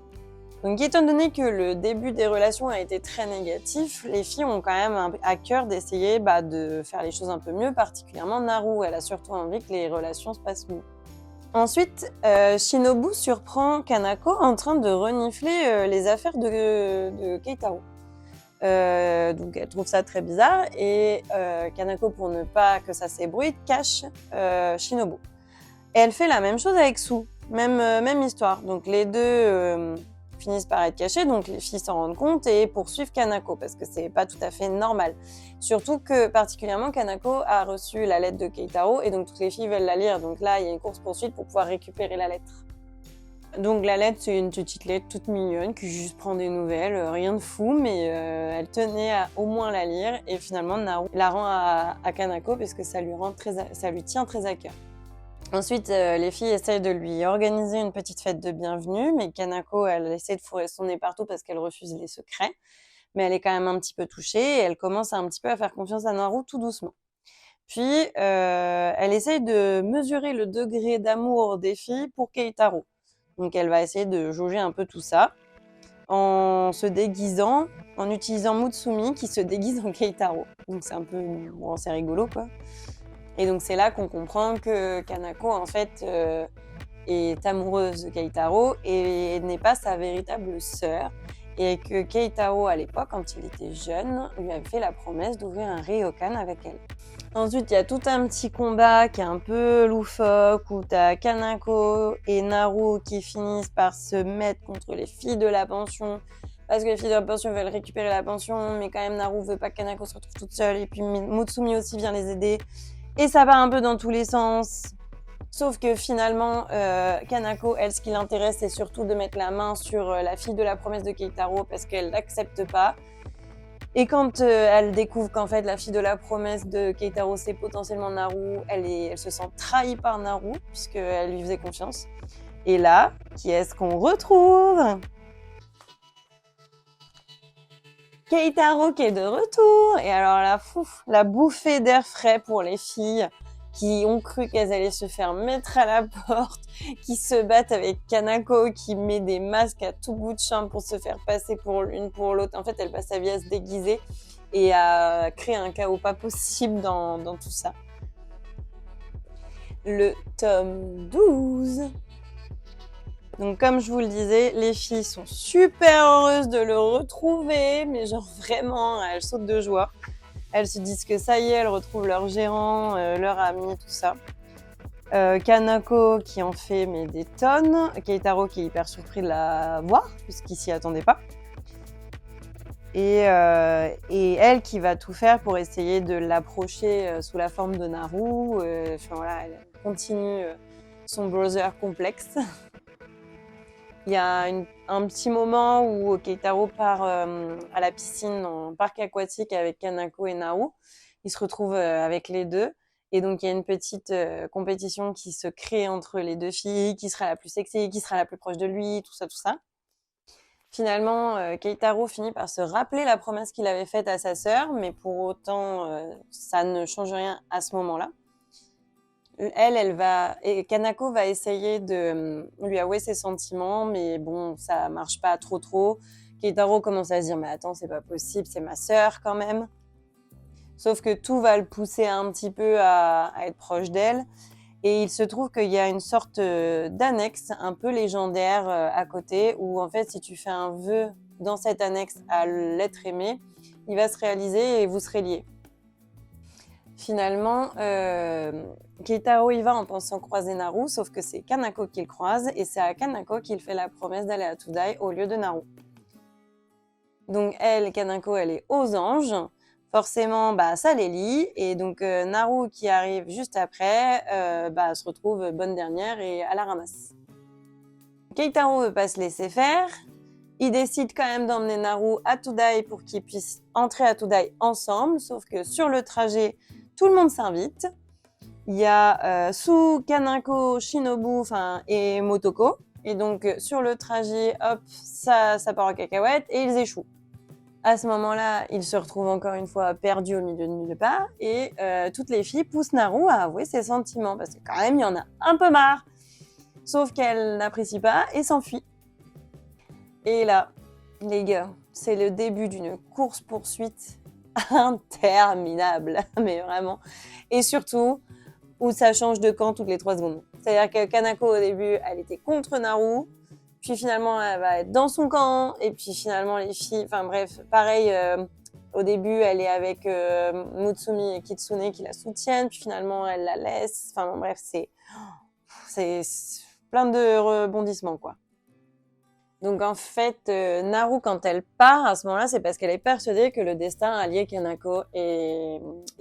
Donc, étant donné que le début des relations a été très négatif, les filles ont quand même à cœur d'essayer de faire les choses un peu mieux, particulièrement Naru. Elle a surtout envie que les relations se passent mieux. Ensuite, Shinobu surprend Kanako en train de renifler les affaires de Keitaro. Donc elle trouve ça très bizarre et Kanako, pour ne pas que ça s'ébruite, cache Shinobu. Et elle fait la même chose avec Su, même histoire. Donc les deux finissent par être cachés, donc les filles s'en rendent compte et poursuivent Kanako parce que c'est pas tout à fait normal. Surtout que particulièrement Kanako a reçu la lettre de Keitaro et donc toutes les filles veulent la lire. Donc là, il y a une course-poursuite pour pouvoir récupérer la lettre. Donc la lettre, c'est une petite lettre toute mignonne qui juste prend des nouvelles, rien de fou, mais elle tenait à au moins la lire et finalement Naru la rend à Kanako parce que ça lui tient très à cœur. Ensuite, les filles essayent de lui organiser une petite fête de bienvenue, mais Kanako, elle essaie de fourrer son nez partout parce qu'elle refuse les secrets, mais elle est quand même un petit peu touchée et elle commence un petit peu à faire confiance à Naru tout doucement. Puis, elle essaye de mesurer le degré d'amour des filles pour Keitaro. Donc, elle va essayer de jauger un peu tout ça en se déguisant, en utilisant Mutsumi qui se déguise en Keitaro. Donc, c'est rigolo, quoi. Et donc, c'est là qu'on comprend que Kanako, en fait, est amoureuse de Keitaro et n'est pas sa véritable sœur. Et que Keitaro, à l'époque, quand il était jeune, lui avait fait la promesse d'ouvrir un ryokan avec elle. Ensuite, il y a tout un petit combat qui est un peu loufoque, où t'as Kanako et Naru qui finissent par se mettre contre les filles de la pension, parce que les filles de la pension veulent récupérer la pension, mais quand même Naru veut pas que Kanako se retrouve toute seule, et puis Mutsumi aussi vient les aider, et ça part un peu dans tous les sens. Sauf que finalement, Kanako, elle, ce qui l'intéresse, c'est surtout de mettre la main sur la fille de la promesse de Keitaro, parce qu'elle l'accepte pas. Et quand elle découvre qu'en fait la fille de la promesse de Keitaro c'est potentiellement Naru, elle se sent trahie par Naru puisqu'elle lui faisait confiance. Et là, qui est-ce qu'on retrouve? Keitaro qui est de retour. Et alors là, la bouffée d'air frais pour les filles qui ont cru qu'elles allaient se faire mettre à la porte, qui se battent avec Kanako, qui met des masques à tout bout de champ pour se faire passer pour l'une pour l'autre. En fait, elle passe sa vie à se déguiser et à créer un chaos pas possible dans tout ça. Le tome 12. Donc, comme je vous le disais, les filles sont super heureuses de le retrouver, mais genre vraiment, elles sautent de joie. Elles se disent que ça y est, elles retrouvent leur gérant, leur ami, tout ça. Kanako qui en fait des tonnes. Keitaro qui est hyper surpris de la voir, puisqu'il s'y attendait pas. Et elle qui va tout faire pour essayer de l'approcher sous la forme de Naru. Voilà, elle continue son brother complexe. Il y a un petit moment où Keitaro part à la piscine en parc aquatique avec Kanako et Naru. Il se retrouve avec les deux. Et donc, il y a une petite compétition qui se crée entre les deux filles, qui sera la plus sexy, qui sera la plus proche de lui, tout ça. Finalement, Keitaro finit par se rappeler la promesse qu'il avait faite à sa sœur, mais pour autant, ça ne change rien à ce moment-là. Et Kanako va essayer de lui avouer ses sentiments, mais bon, ça marche pas trop. Keitaro commence à se dire, mais attends, c'est pas possible, c'est ma sœur quand même. Sauf que tout va le pousser un petit peu à être proche d'elle. Et il se trouve qu'il y a une sorte d'annexe un peu légendaire à côté, où en fait, si tu fais un vœu dans cette annexe à l'être aimé, il va se réaliser et vous serez liés. Finalement, Keitaro y va en pensant croiser Naru, sauf que c'est Kanako qu'il croise, et c'est à Kanako qu'il fait la promesse d'aller à Tudai au lieu de Naru. Donc Kanako, elle est aux anges. Forcément, ça les lie. Et donc, Naru qui arrive juste après, se retrouve bonne dernière et à la ramasse. Keitaro veut pas se laisser faire. Il décide quand même d'emmener Naru à Todai pour qu'ils puissent entrer à Todai ensemble, sauf que sur le trajet, tout le monde s'invite. Il y a Su, Kanako, Shinobu et Motoko. Et donc, sur le trajet, hop, ça part en cacahuète et ils échouent. À ce moment-là, ils se retrouvent encore une fois perdus au milieu de nulle part. Et toutes les filles poussent Naru à avouer ses sentiments, parce que quand même, il y en a un peu marre. Sauf qu'elle n'apprécie pas et s'enfuit. Et là, les gars, c'est le début d'une course-poursuite interminable, mais vraiment. Et surtout, où ça change de camp toutes les 3 secondes. C'est-à-dire que Kanako, au début, elle était contre Naru, puis finalement, elle va être dans son camp, et puis finalement, les filles... Enfin bref, pareil, au début, elle est avec Mutsumi et Kitsune qui la soutiennent, puis finalement, elle la laisse. Enfin bref, c'est plein de rebondissements, quoi. Donc en fait, Naru, quand elle part, à ce moment-là, c'est parce qu'elle est persuadée que le destin a lié Kanako et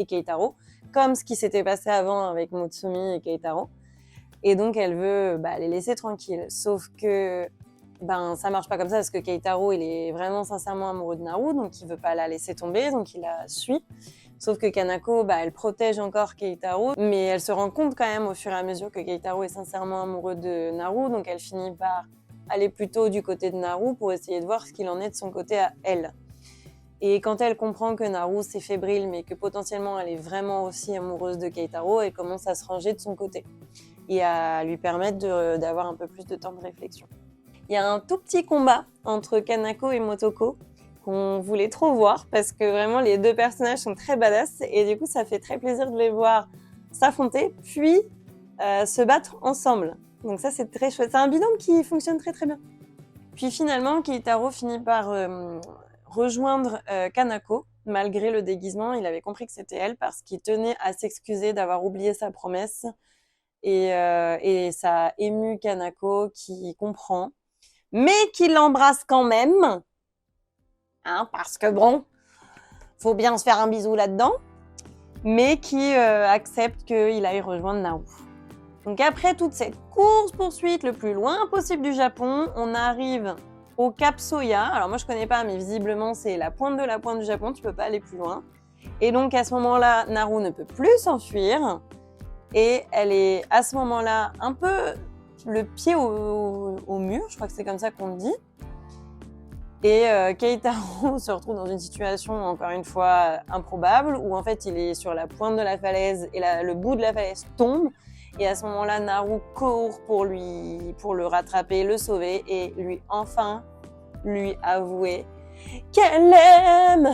Keitaro, comme ce qui s'était passé avant avec Mutsumi et Keitaro. Et donc elle veut les laisser tranquilles. Sauf que ça marche pas comme ça, parce que Keitaro, il est vraiment sincèrement amoureux de Naru, donc il veut pas la laisser tomber, donc il la suit. Sauf que Kanako, elle protège encore Keitaro, mais elle se rend compte quand même au fur et à mesure que Keitaro est sincèrement amoureux de Naru, donc elle finit par aller plutôt du côté de Naru pour essayer de voir ce qu'il en est de son côté à elle. Et quand elle comprend que Naru c'est fébrile, mais que potentiellement elle est vraiment aussi amoureuse de Keitaro, elle commence à se ranger de son côté et à lui permettre d'avoir un peu plus de temps de réflexion. Il y a un tout petit combat entre Kanako et Motoko qu'on voulait trop voir, parce que vraiment les 2 personnages sont très badass, et du coup ça fait très plaisir de les voir s'affronter, puis se battre ensemble. Donc ça, c'est très chouette. C'est un binôme qui fonctionne très très bien. Puis finalement, Keitaro finit par rejoindre Kanako. Malgré le déguisement, il avait compris que c'était elle, parce qu'il tenait à s'excuser d'avoir oublié sa promesse. Et ça a ému Kanako, qui comprend, mais qui l'embrasse quand même. Hein, parce que bon, faut bien se faire un bisou là-dedans. Mais qui accepte qu'il aille rejoindre Naru. Donc après toute cette course-poursuite le plus loin possible du Japon, on arrive au Cap Soya. Alors moi je connais pas, mais visiblement c'est la pointe de la pointe du Japon, tu peux pas aller plus loin. Et donc à ce moment-là, Naru ne peut plus s'enfuir. Et elle est à ce moment-là un peu le pied au mur, je crois que c'est comme ça qu'on le dit. Et Keitaro se retrouve dans une situation, encore une fois, improbable, où en fait il est sur la pointe de la falaise et le bout de la falaise tombe. Et à ce moment-là, Naru court pour le rattraper, le sauver et lui avouer qu'elle l'aime.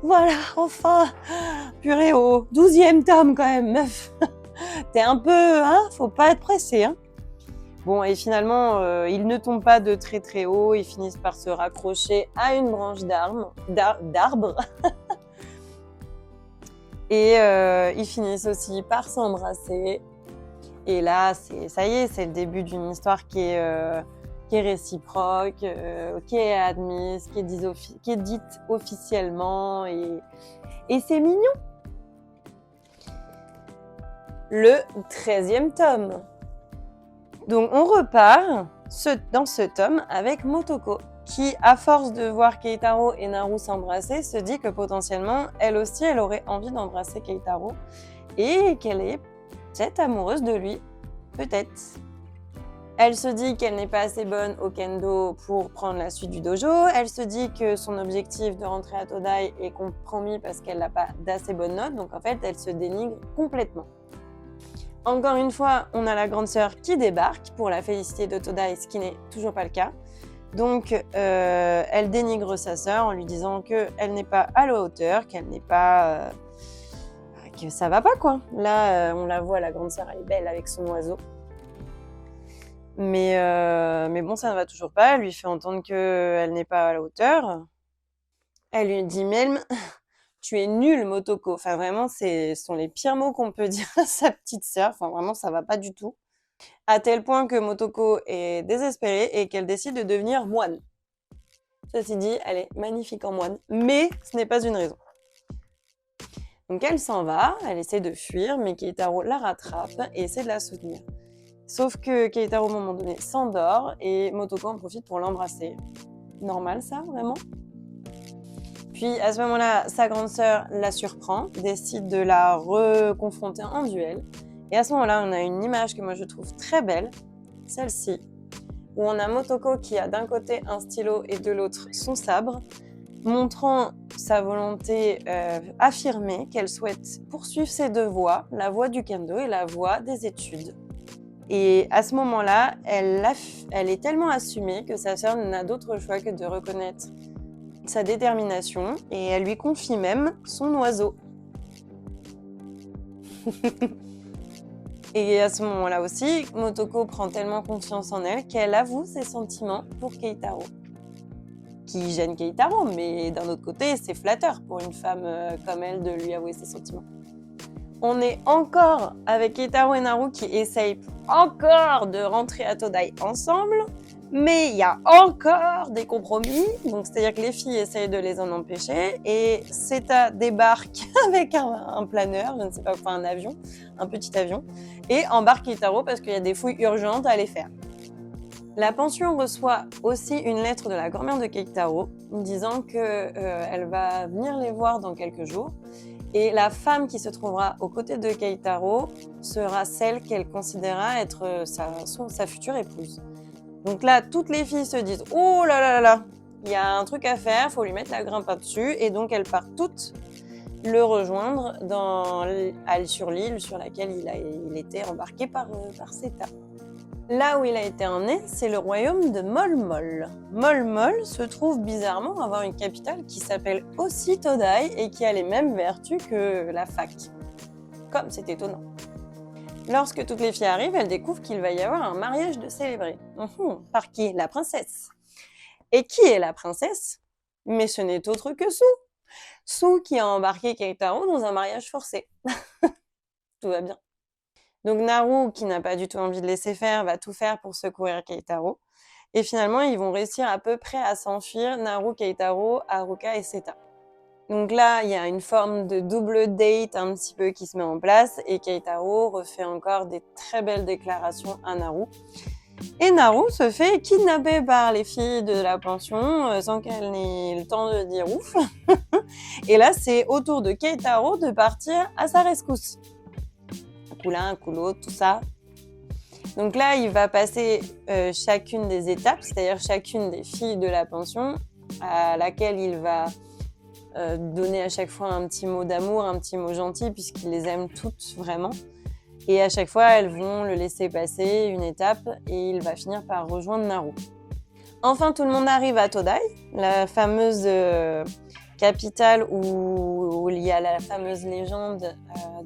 Voilà, enfin. Purée, au 12e tome quand même, meuf. T'es un peu, faut pas être pressé, hein. Bon, et finalement, ils ne tombent pas de très très haut, ils finissent par se raccrocher à une branche d'arbre. Et ils finissent aussi par s'embrasser. Et là, ça y est, c'est le début d'une histoire qui est réciproque, qui est admise, qui est dite officiellement. Et c'est mignon. Le 13e tome. Donc on repart dans ce tome avec Motoko, qui, à force de voir Keitaro et Naru s'embrasser, se dit que potentiellement, elle aussi, elle aurait envie d'embrasser Keitaro, et qu'elle est peut-être amoureuse de lui, peut-être. Elle se dit qu'elle n'est pas assez bonne au kendo pour prendre la suite du dojo, elle se dit que son objectif de rentrer à Todai est compromis parce qu'elle n'a pas d'assez bonnes notes, donc en fait, elle se dénigre complètement. Encore une fois, on a la grande sœur qui débarque pour la féliciter de Todai, ce qui n'est toujours pas le cas. Donc, elle dénigre sa sœur en lui disant qu'elle n'est pas à la hauteur, qu'elle n'est pas... que ça va pas, quoi. Là, on la voit, la grande sœur, elle est belle avec son oiseau. Mais bon, ça ne va toujours pas. Elle lui fait entendre qu'elle n'est pas à la hauteur. Elle lui dit même... Tu es nulle, Motoko. Enfin, vraiment, ce sont les pires mots qu'on peut dire à sa petite sœur. Enfin, vraiment, ça va pas du tout. À tel point que Motoko est désespérée et qu'elle décide de devenir moine. Ceci dit, elle est magnifique en moine, mais ce n'est pas une raison. Donc elle s'en va, elle essaie de fuir, mais Keitaro la rattrape et essaie de la soutenir. Sauf que Keitaro, à un moment donné, s'endort et Motoko en profite pour l'embrasser. Normal, ça, vraiment? Puis, à ce moment-là, sa grande sœur la surprend, décide de la reconfronter en duel. Et à ce moment-là, on a une image que moi je trouve très belle, celle-ci, où on a Motoko qui a d'un côté un stylo et de l'autre son sabre, montrant sa volonté affirmée qu'elle souhaite poursuivre ses deux voies, la voie du kendo et la voie des études. Et à ce moment-là, elle est tellement assumée que sa sœur n'a d'autre choix que de reconnaître sa détermination et elle lui confie même son oiseau. Et à ce moment-là aussi, Motoko prend tellement confiance en elle qu'elle avoue ses sentiments pour Keitaro. Qui gêne Keitaro, mais d'un autre côté, c'est flatteur pour une femme comme elle de lui avouer ses sentiments. On est encore avec Keitaro et Naru qui essayent encore de rentrer à Todai ensemble, mais il y a encore des compromis. Donc, c'est-à-dire que les filles essayent de les en empêcher et Seta débarque avec un planeur, je ne sais pas, enfin un avion, un petit avion, et embarque Keitaro parce qu'il y a des fouilles urgentes à aller faire. La pension reçoit aussi une lettre de la grand-mère de Keitaro disant qu'elle va venir les voir dans quelques jours. Et la femme qui se trouvera aux côtés de Keitaro sera celle qu'elle considérera être sa future épouse. Donc là, toutes les filles se disent « Oh là là là là, il y a un truc à faire, il faut lui mettre la grimpe dessus » et donc elles partent toutes le rejoindre sur l'île sur laquelle il était embarqué par Seta. Là où il a été emmené, c'est le royaume de Molmol. Molmol se trouve bizarrement avoir une capitale qui s'appelle aussi Todai et qui a les mêmes vertus que la fac. Comme c'est étonnant. Lorsque toutes les filles arrivent, elles découvrent qu'il va y avoir un mariage de célébré. Par qui? La princesse. Et qui est la princesse? Mais ce n'est autre que Su. Su qui a embarqué Keitaro dans un mariage forcé. Tout va bien. Donc Naru, qui n'a pas du tout envie de laisser faire, va tout faire pour secourir Keitaro. Et finalement, ils vont réussir à peu près à s'enfuir, Naru, Keitaro, Haruka et Seta. Donc là, il y a une forme de double date un petit peu qui se met en place et Keitaro refait encore des très belles déclarations à Naru. Et Naru se fait kidnapper par les filles de la pension sans qu'elle n'ait le temps de dire ouf. Et là, c'est au tour de Keitaro de partir à sa rescousse. Un coup l'un, un coup l'autre, tout ça. Donc là, il va passer chacune des étapes, c'est-à-dire chacune des filles de la pension à laquelle il va donner à chaque fois un petit mot d'amour, un petit mot gentil, puisqu'il les aime toutes vraiment. Et à chaque fois, elles vont le laisser passer une étape et il va finir par rejoindre Naru. Enfin, tout le monde arrive à Todai, la fameuse capitale où il y a la fameuse légende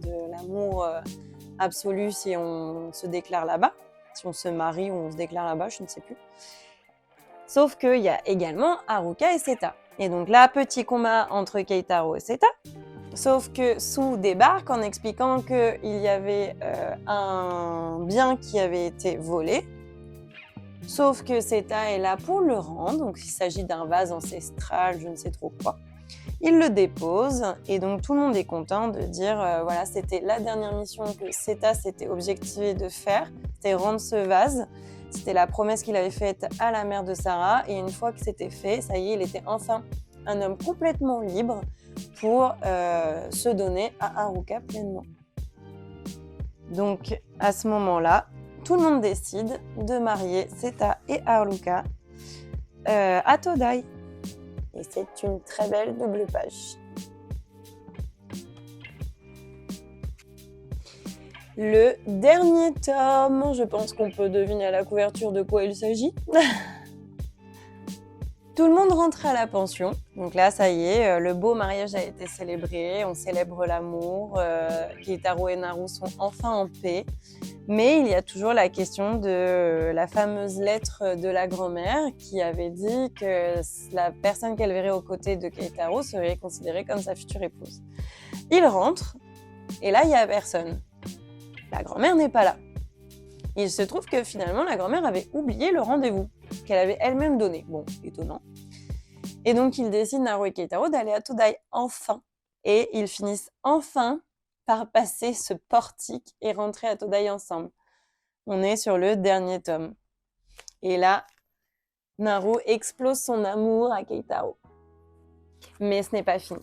de l'amour absolu si on se déclare là-bas, si on se marie ou on se déclare là-bas, je ne sais plus. Sauf qu'il y a également Haruka et Seta. Et donc là, petit combat entre Keitaro et Seta. Sauf que Su débarque en expliquant qu'il y avait un bien qui avait été volé. Sauf que Seta est là pour le rendre, donc il s'agit d'un vase ancestral, je ne sais trop quoi. Il le dépose et donc tout le monde est content de dire voilà, c'était la dernière mission que Seta s'était objectivé de faire, c'était rendre ce vase. C'était la promesse qu'il avait faite à la mère de Sarah et une fois que c'était fait, ça y est, il était enfin un homme complètement libre pour se donner à Haruka pleinement. Donc à ce moment-là, tout le monde décide de marier Seta et Haruka à Todai. Et c'est une très belle double page. Le dernier tome, je pense qu'on peut deviner à la couverture de quoi il s'agit. Tout le monde rentre à la pension. Donc là, ça y est, le beau mariage a été célébré. On célèbre l'amour. Keitaro et Naru sont enfin en paix. Mais il y a toujours la question de la fameuse lettre de la grand-mère qui avait dit que la personne qu'elle verrait aux côtés de Keitaro serait considérée comme sa future épouse. Il rentre et là, il n'y a personne. La grand-mère n'est pas là. Il se trouve que finalement, la grand-mère avait oublié le rendez-vous qu'elle avait elle-même donné. Bon, étonnant. Et donc, ils décident, Naru et Keitaro, d'aller à Todai enfin. Et ils finissent enfin par passer ce portique et rentrer à Todai ensemble. On est sur le dernier tome. Et là, Naru explose son amour à Keitaro. Mais ce n'est pas fini.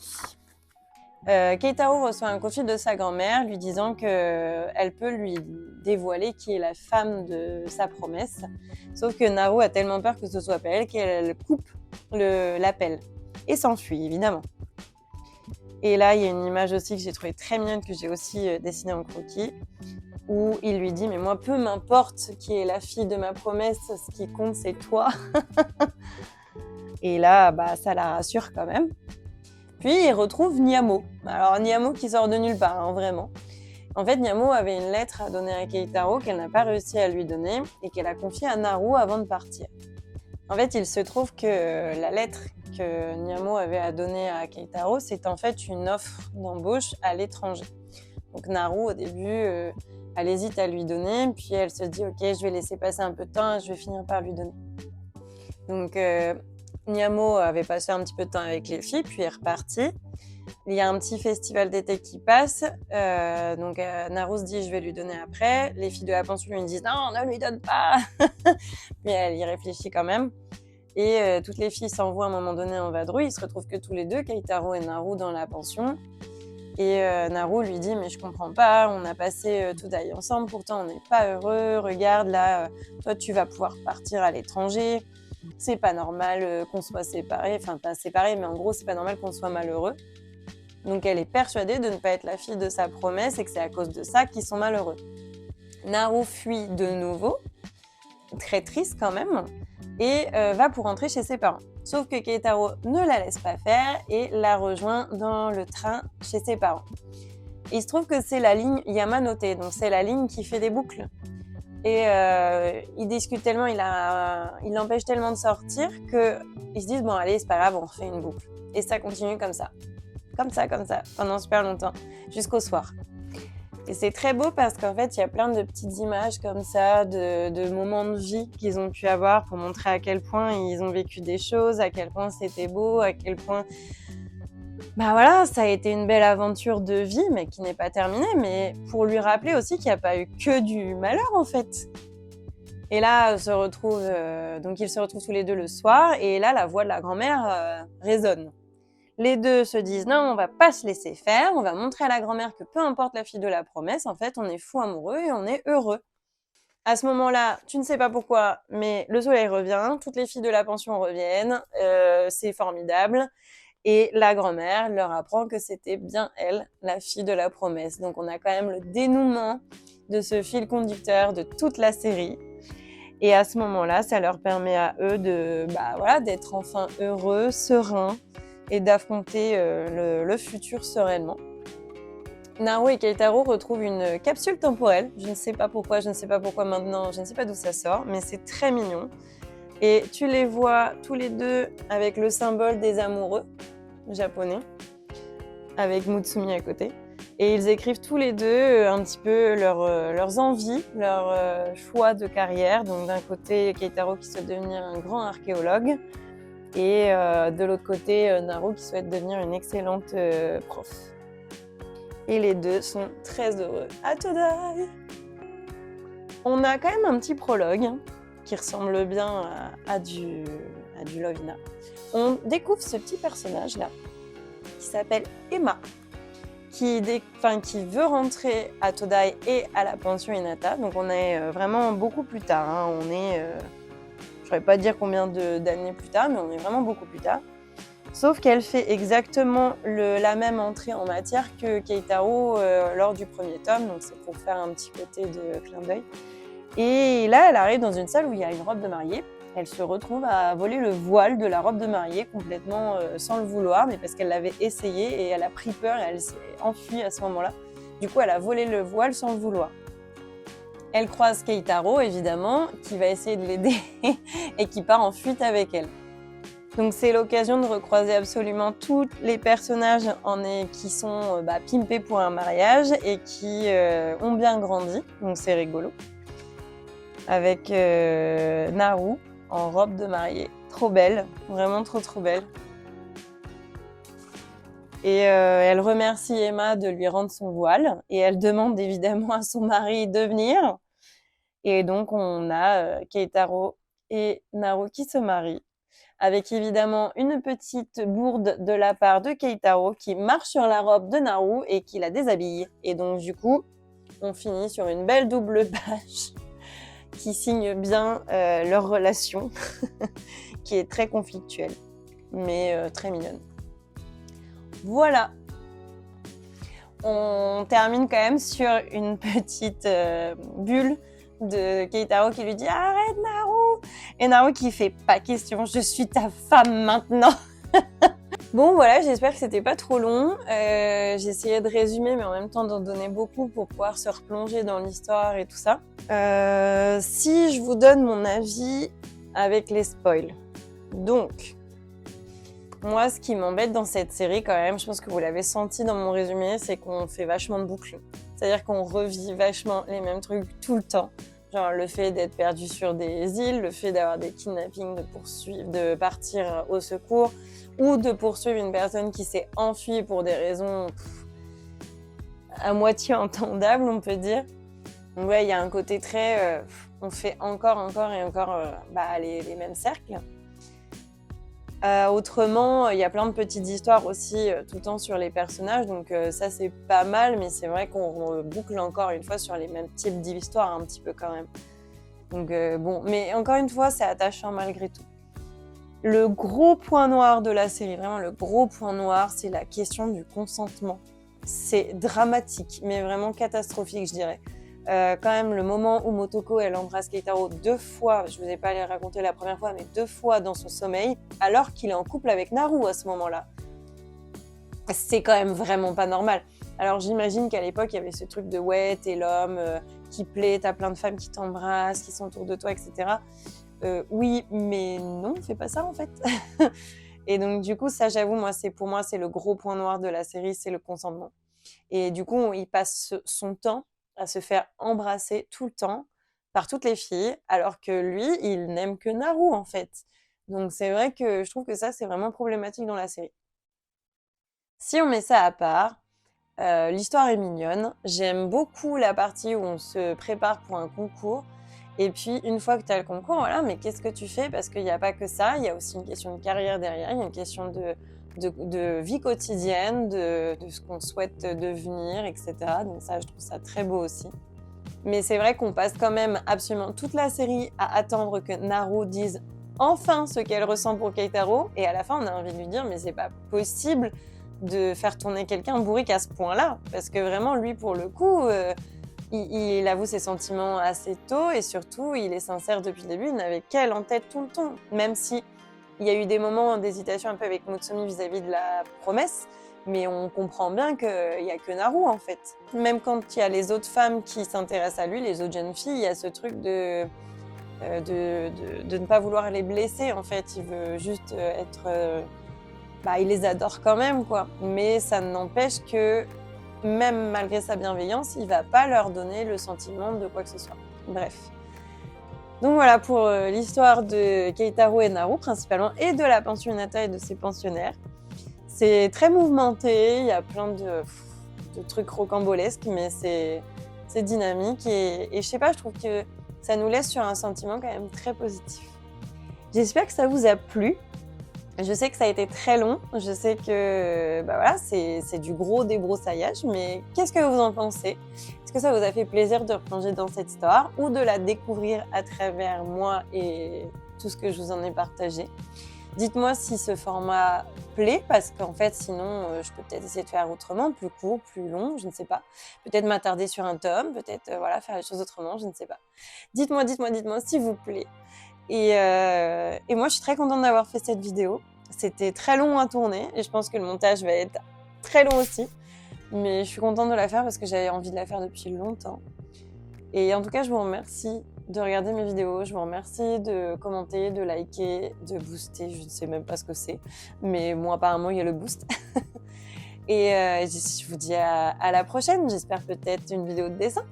Keitaro reçoit un coup de fil de sa grand-mère lui disant qu'elle peut lui dévoiler qui est la femme de sa promesse. Sauf que Naru a tellement peur que ce soit pas elle qu'elle coupe l'appel et s'enfuit, évidemment. Et là, il y a une image aussi que j'ai trouvée très mignonne, que j'ai aussi dessinée en croquis, où il lui dit « Mais moi, peu m'importe qui est la fille de ma promesse, ce qui compte, c'est toi. » Et là, ça la rassure quand même. Puis, il retrouve Nyamo. Alors, Nyamo qui sort de nulle part, vraiment. En fait, Nyamo avait une lettre à donner à Keitaro qu'elle n'a pas réussi à lui donner et qu'elle a confiée à Naru avant de partir. En fait, il se trouve que la lettre que Nyamo avait à donner à Keitaro, c'est en fait une offre d'embauche à l'étranger. Donc Naru, au début, elle hésite à lui donner, puis elle se dit « Ok, je vais laisser passer un peu de temps et je vais finir par lui donner. » Donc Nyamo avait passé un petit peu de temps avec les filles, puis est reparti. Il y a un petit festival d'été qui passe, donc Naru se dit « Je vais lui donner après ». Les filles de la pension lui disent « Non, ne lui donne pas !» Puis elle y réfléchit quand même. Et toutes les filles s'envoient à un moment donné en vadrouille. Ils se retrouvent que tous les deux, Keitaro et Naru, dans la pension. Et Naru lui dit « Mais je comprends pas, on a passé toute la nuit ensemble, pourtant on n'est pas heureux. Regarde, là, toi tu vas pouvoir partir à l'étranger. C'est pas normal qu'on soit séparés. Enfin, pas séparés, mais en gros, c'est pas normal qu'on soit malheureux. » Donc elle est persuadée de ne pas être la fille de sa promesse et que c'est à cause de ça qu'ils sont malheureux. Naru fuit de nouveau, très triste quand même, et va pour rentrer chez ses parents. Sauf que Keitaro ne la laisse pas faire et la rejoint dans le train chez ses parents. Et il se trouve que c'est la ligne Yamanote, donc c'est la ligne qui fait des boucles. Et ils discutent tellement, il l'empêche tellement de sortir qu'ils se disent « Bon allez, c'est pas grave, on refait une boucle. » Et ça continue comme ça, pendant super longtemps, jusqu'au soir. Et c'est très beau parce qu'en fait, il y a plein de petites images comme ça, de moments de vie qu'ils ont pu avoir pour montrer à quel point ils ont vécu des choses, à quel point c'était beau, à quel point... ça a été une belle aventure de vie, mais qui n'est pas terminée, mais pour lui rappeler aussi qu'il n'y a pas eu que du malheur, en fait. Et là, ils se retrouvent tous les deux le soir, et là, la voix de la grand-mère résonne. Les deux se disent « Non, on va pas se laisser faire, on va montrer à la grand-mère que peu importe la fille de la promesse, en fait, on est fou amoureux et on est heureux. » À ce moment-là, tu ne sais pas pourquoi, mais le soleil revient, toutes les filles de la pension reviennent, c'est formidable. Et la grand-mère leur apprend que c'était bien elle, la fille de la promesse. Donc on a quand même le dénouement de ce fil conducteur de toute la série. Et à ce moment-là, ça leur permet à eux d'être enfin heureux, sereins, et d'affronter le futur sereinement. Naru et Keitaro retrouvent une capsule temporelle. Je ne sais pas pourquoi maintenant, je ne sais pas d'où ça sort, mais c'est très mignon. Et tu les vois tous les deux avec le symbole des amoureux japonais, avec Mutsumi à côté. Et ils écrivent tous les deux un petit peu leurs envies, leurs choix de carrière. Donc d'un côté, Keitaro qui souhaite devenir un grand archéologue, et de l'autre côté, Naru qui souhaite devenir une excellente prof. Et les deux sont très heureux à Todai. On a quand même un petit prologue qui ressemble bien à du Lovina. On découvre ce petit personnage-là qui s'appelle Emma, qui veut rentrer à Todai et à la pension Hinata. Donc on est vraiment beaucoup plus tard. On est... je ne saurais pas dire combien d'années plus tard, mais on est vraiment beaucoup plus tard. Sauf qu'elle fait exactement la même entrée en matière que Keitaro lors du premier tome, donc c'est pour faire un petit côté de clin d'œil. Et là, elle arrive dans une salle où il y a une robe de mariée. Elle se retrouve à voler le voile de la robe de mariée complètement sans le vouloir, mais parce qu'elle l'avait essayé et elle a pris peur et elle s'est enfuie à ce moment-là. Du coup, elle a volé le voile sans le vouloir. Elle croise Keitaro, évidemment, qui va essayer de l'aider et qui part en fuite avec elle. Donc c'est l'occasion de recroiser absolument tous les personnages qui sont pimpés pour un mariage et qui ont bien grandi, donc c'est rigolo. Avec Naru en robe de mariée, trop belle, vraiment trop belle. Et elle remercie Emma de lui rendre son voile et elle demande évidemment à son mari de venir. Et donc, on a Keitaro et Naru qui se marient, avec évidemment une petite bourde de la part de Keitaro qui marche sur la robe de Naru et qui la déshabille. Et donc, du coup, on finit sur une belle double page qui signe bien leur relation, qui est très conflictuelle, mais très mignonne. Voilà. On termine quand même sur une petite bulle de Keitaro qui lui dit « Arrête Naru !» Et Naru qui fait « Pas question, je suis ta femme maintenant !» Bon voilà, j'espère que c'était pas trop long. J'ai essayé de résumer, mais en même temps d'en donner beaucoup pour pouvoir se replonger dans l'histoire et tout ça. Si je vous donne mon avis avec les spoils. Donc, moi, ce qui m'embête dans cette série quand même, je pense que vous l'avez senti dans mon résumé, c'est qu'on fait vachement de boucles. C'est-à-dire qu'on revit vachement les mêmes trucs tout le temps. Genre le fait d'être perdu sur des îles, le fait d'avoir des kidnappings, de partir au secours, ou de poursuivre une personne qui s'est enfuie pour des raisons à moitié entendables, on peut dire. Donc ouais, il y a un côté très... on fait encore et encore les mêmes cercles. Autrement, il y a plein de petites histoires aussi tout le temps sur les personnages, donc ça c'est pas mal, mais c'est vrai qu'on boucle encore une fois sur les mêmes types d'histoires un petit peu quand même. Donc bon, mais encore une fois, c'est attachant malgré tout. Le gros point noir de la série, vraiment le gros point noir, c'est la question du consentement. C'est dramatique, mais vraiment catastrophique, je dirais. Quand même, le moment où Motoko, elle embrasse Keitaro 2 fois, je vous ai pas raconté la première fois, mais 2 fois dans son sommeil, alors qu'il est en couple avec Naru à ce moment-là. C'est quand même vraiment pas normal. Alors j'imagine qu'à l'époque, il y avait ce truc de ouais, t'es l'homme qui plaît, t'as plein de femmes qui t'embrassent, qui sont autour de toi, etc. Oui, mais non, fais pas ça en fait. Et donc du coup, ça j'avoue, pour moi, c'est le gros point noir de la série, c'est le consentement. Et du coup, il passe son temps à se faire embrasser tout le temps par toutes les filles, alors que lui, il n'aime que Naru en fait. Donc c'est vrai que je trouve que ça, c'est vraiment problématique dans la série. Si on met ça à part, l'histoire est mignonne. J'aime beaucoup la partie où on se prépare pour un concours. Et puis, une fois que tu as le concours, voilà, mais qu'est-ce que tu fais? Parce qu'il n'y a pas que ça, il y a aussi une question de carrière derrière, il y a une question de vie quotidienne, de ce qu'on souhaite devenir, etc. Donc ça, je trouve ça très beau aussi. Mais c'est vrai qu'on passe quand même absolument toute la série à attendre que Naru dise enfin ce qu'elle ressent pour Keitaro. Et à la fin, on a envie de lui dire, mais c'est pas possible de faire tourner quelqu'un bourrique à ce point-là. Parce que vraiment, lui, pour le coup... il avoue ses sentiments assez tôt et surtout, il est sincère depuis le début. Il n'avait qu'elle en tête tout le temps. Même si il y a eu des moments d'hésitation un peu avec Mutsumi vis-à-vis de la promesse, mais on comprend bien qu'il n'y a que Naru en fait. Même quand il y a les autres femmes qui s'intéressent à lui, les autres jeunes filles, il y a ce truc de ne pas vouloir les blesser en fait. Il veut juste être... il les adore quand même quoi. Mais ça n'empêche que même malgré sa bienveillance, il va pas leur donner le sentiment de quoi que ce soit. Bref. Donc voilà pour l'histoire de Keitaro et Naru principalement, et de la pensionnata et de ses pensionnaires. C'est très mouvementé, il y a plein de trucs rocambolesques, mais c'est dynamique et je sais pas, je trouve que ça nous laisse sur un sentiment quand même très positif. J'espère que ça vous a plu. Je sais que ça a été très long, je sais que c'est du gros débroussaillage, mais qu'est-ce que vous en pensez? Est-ce que ça vous a fait plaisir de replonger dans cette histoire ou de la découvrir à travers moi et tout ce que je vous en ai partagé? Dites-moi si ce format plaît, parce qu'en fait, sinon, je peux peut-être essayer de faire autrement, plus court, plus long, je ne sais pas. Peut-être m'attarder sur un tome, peut-être faire les choses autrement, je ne sais pas. Dites-moi s'il vous plaît. Et moi, je suis très contente d'avoir fait cette vidéo. C'était très long à tourner et je pense que le montage va être très long aussi. Mais je suis contente de la faire parce que j'avais envie de la faire depuis longtemps. Et en tout cas, je vous remercie de regarder mes vidéos. Je vous remercie de commenter, de liker, de booster. Je ne sais même pas ce que c'est. Mais moi, apparemment, il y a le boost. Et je vous dis à la prochaine. J'espère peut-être une vidéo de dessin.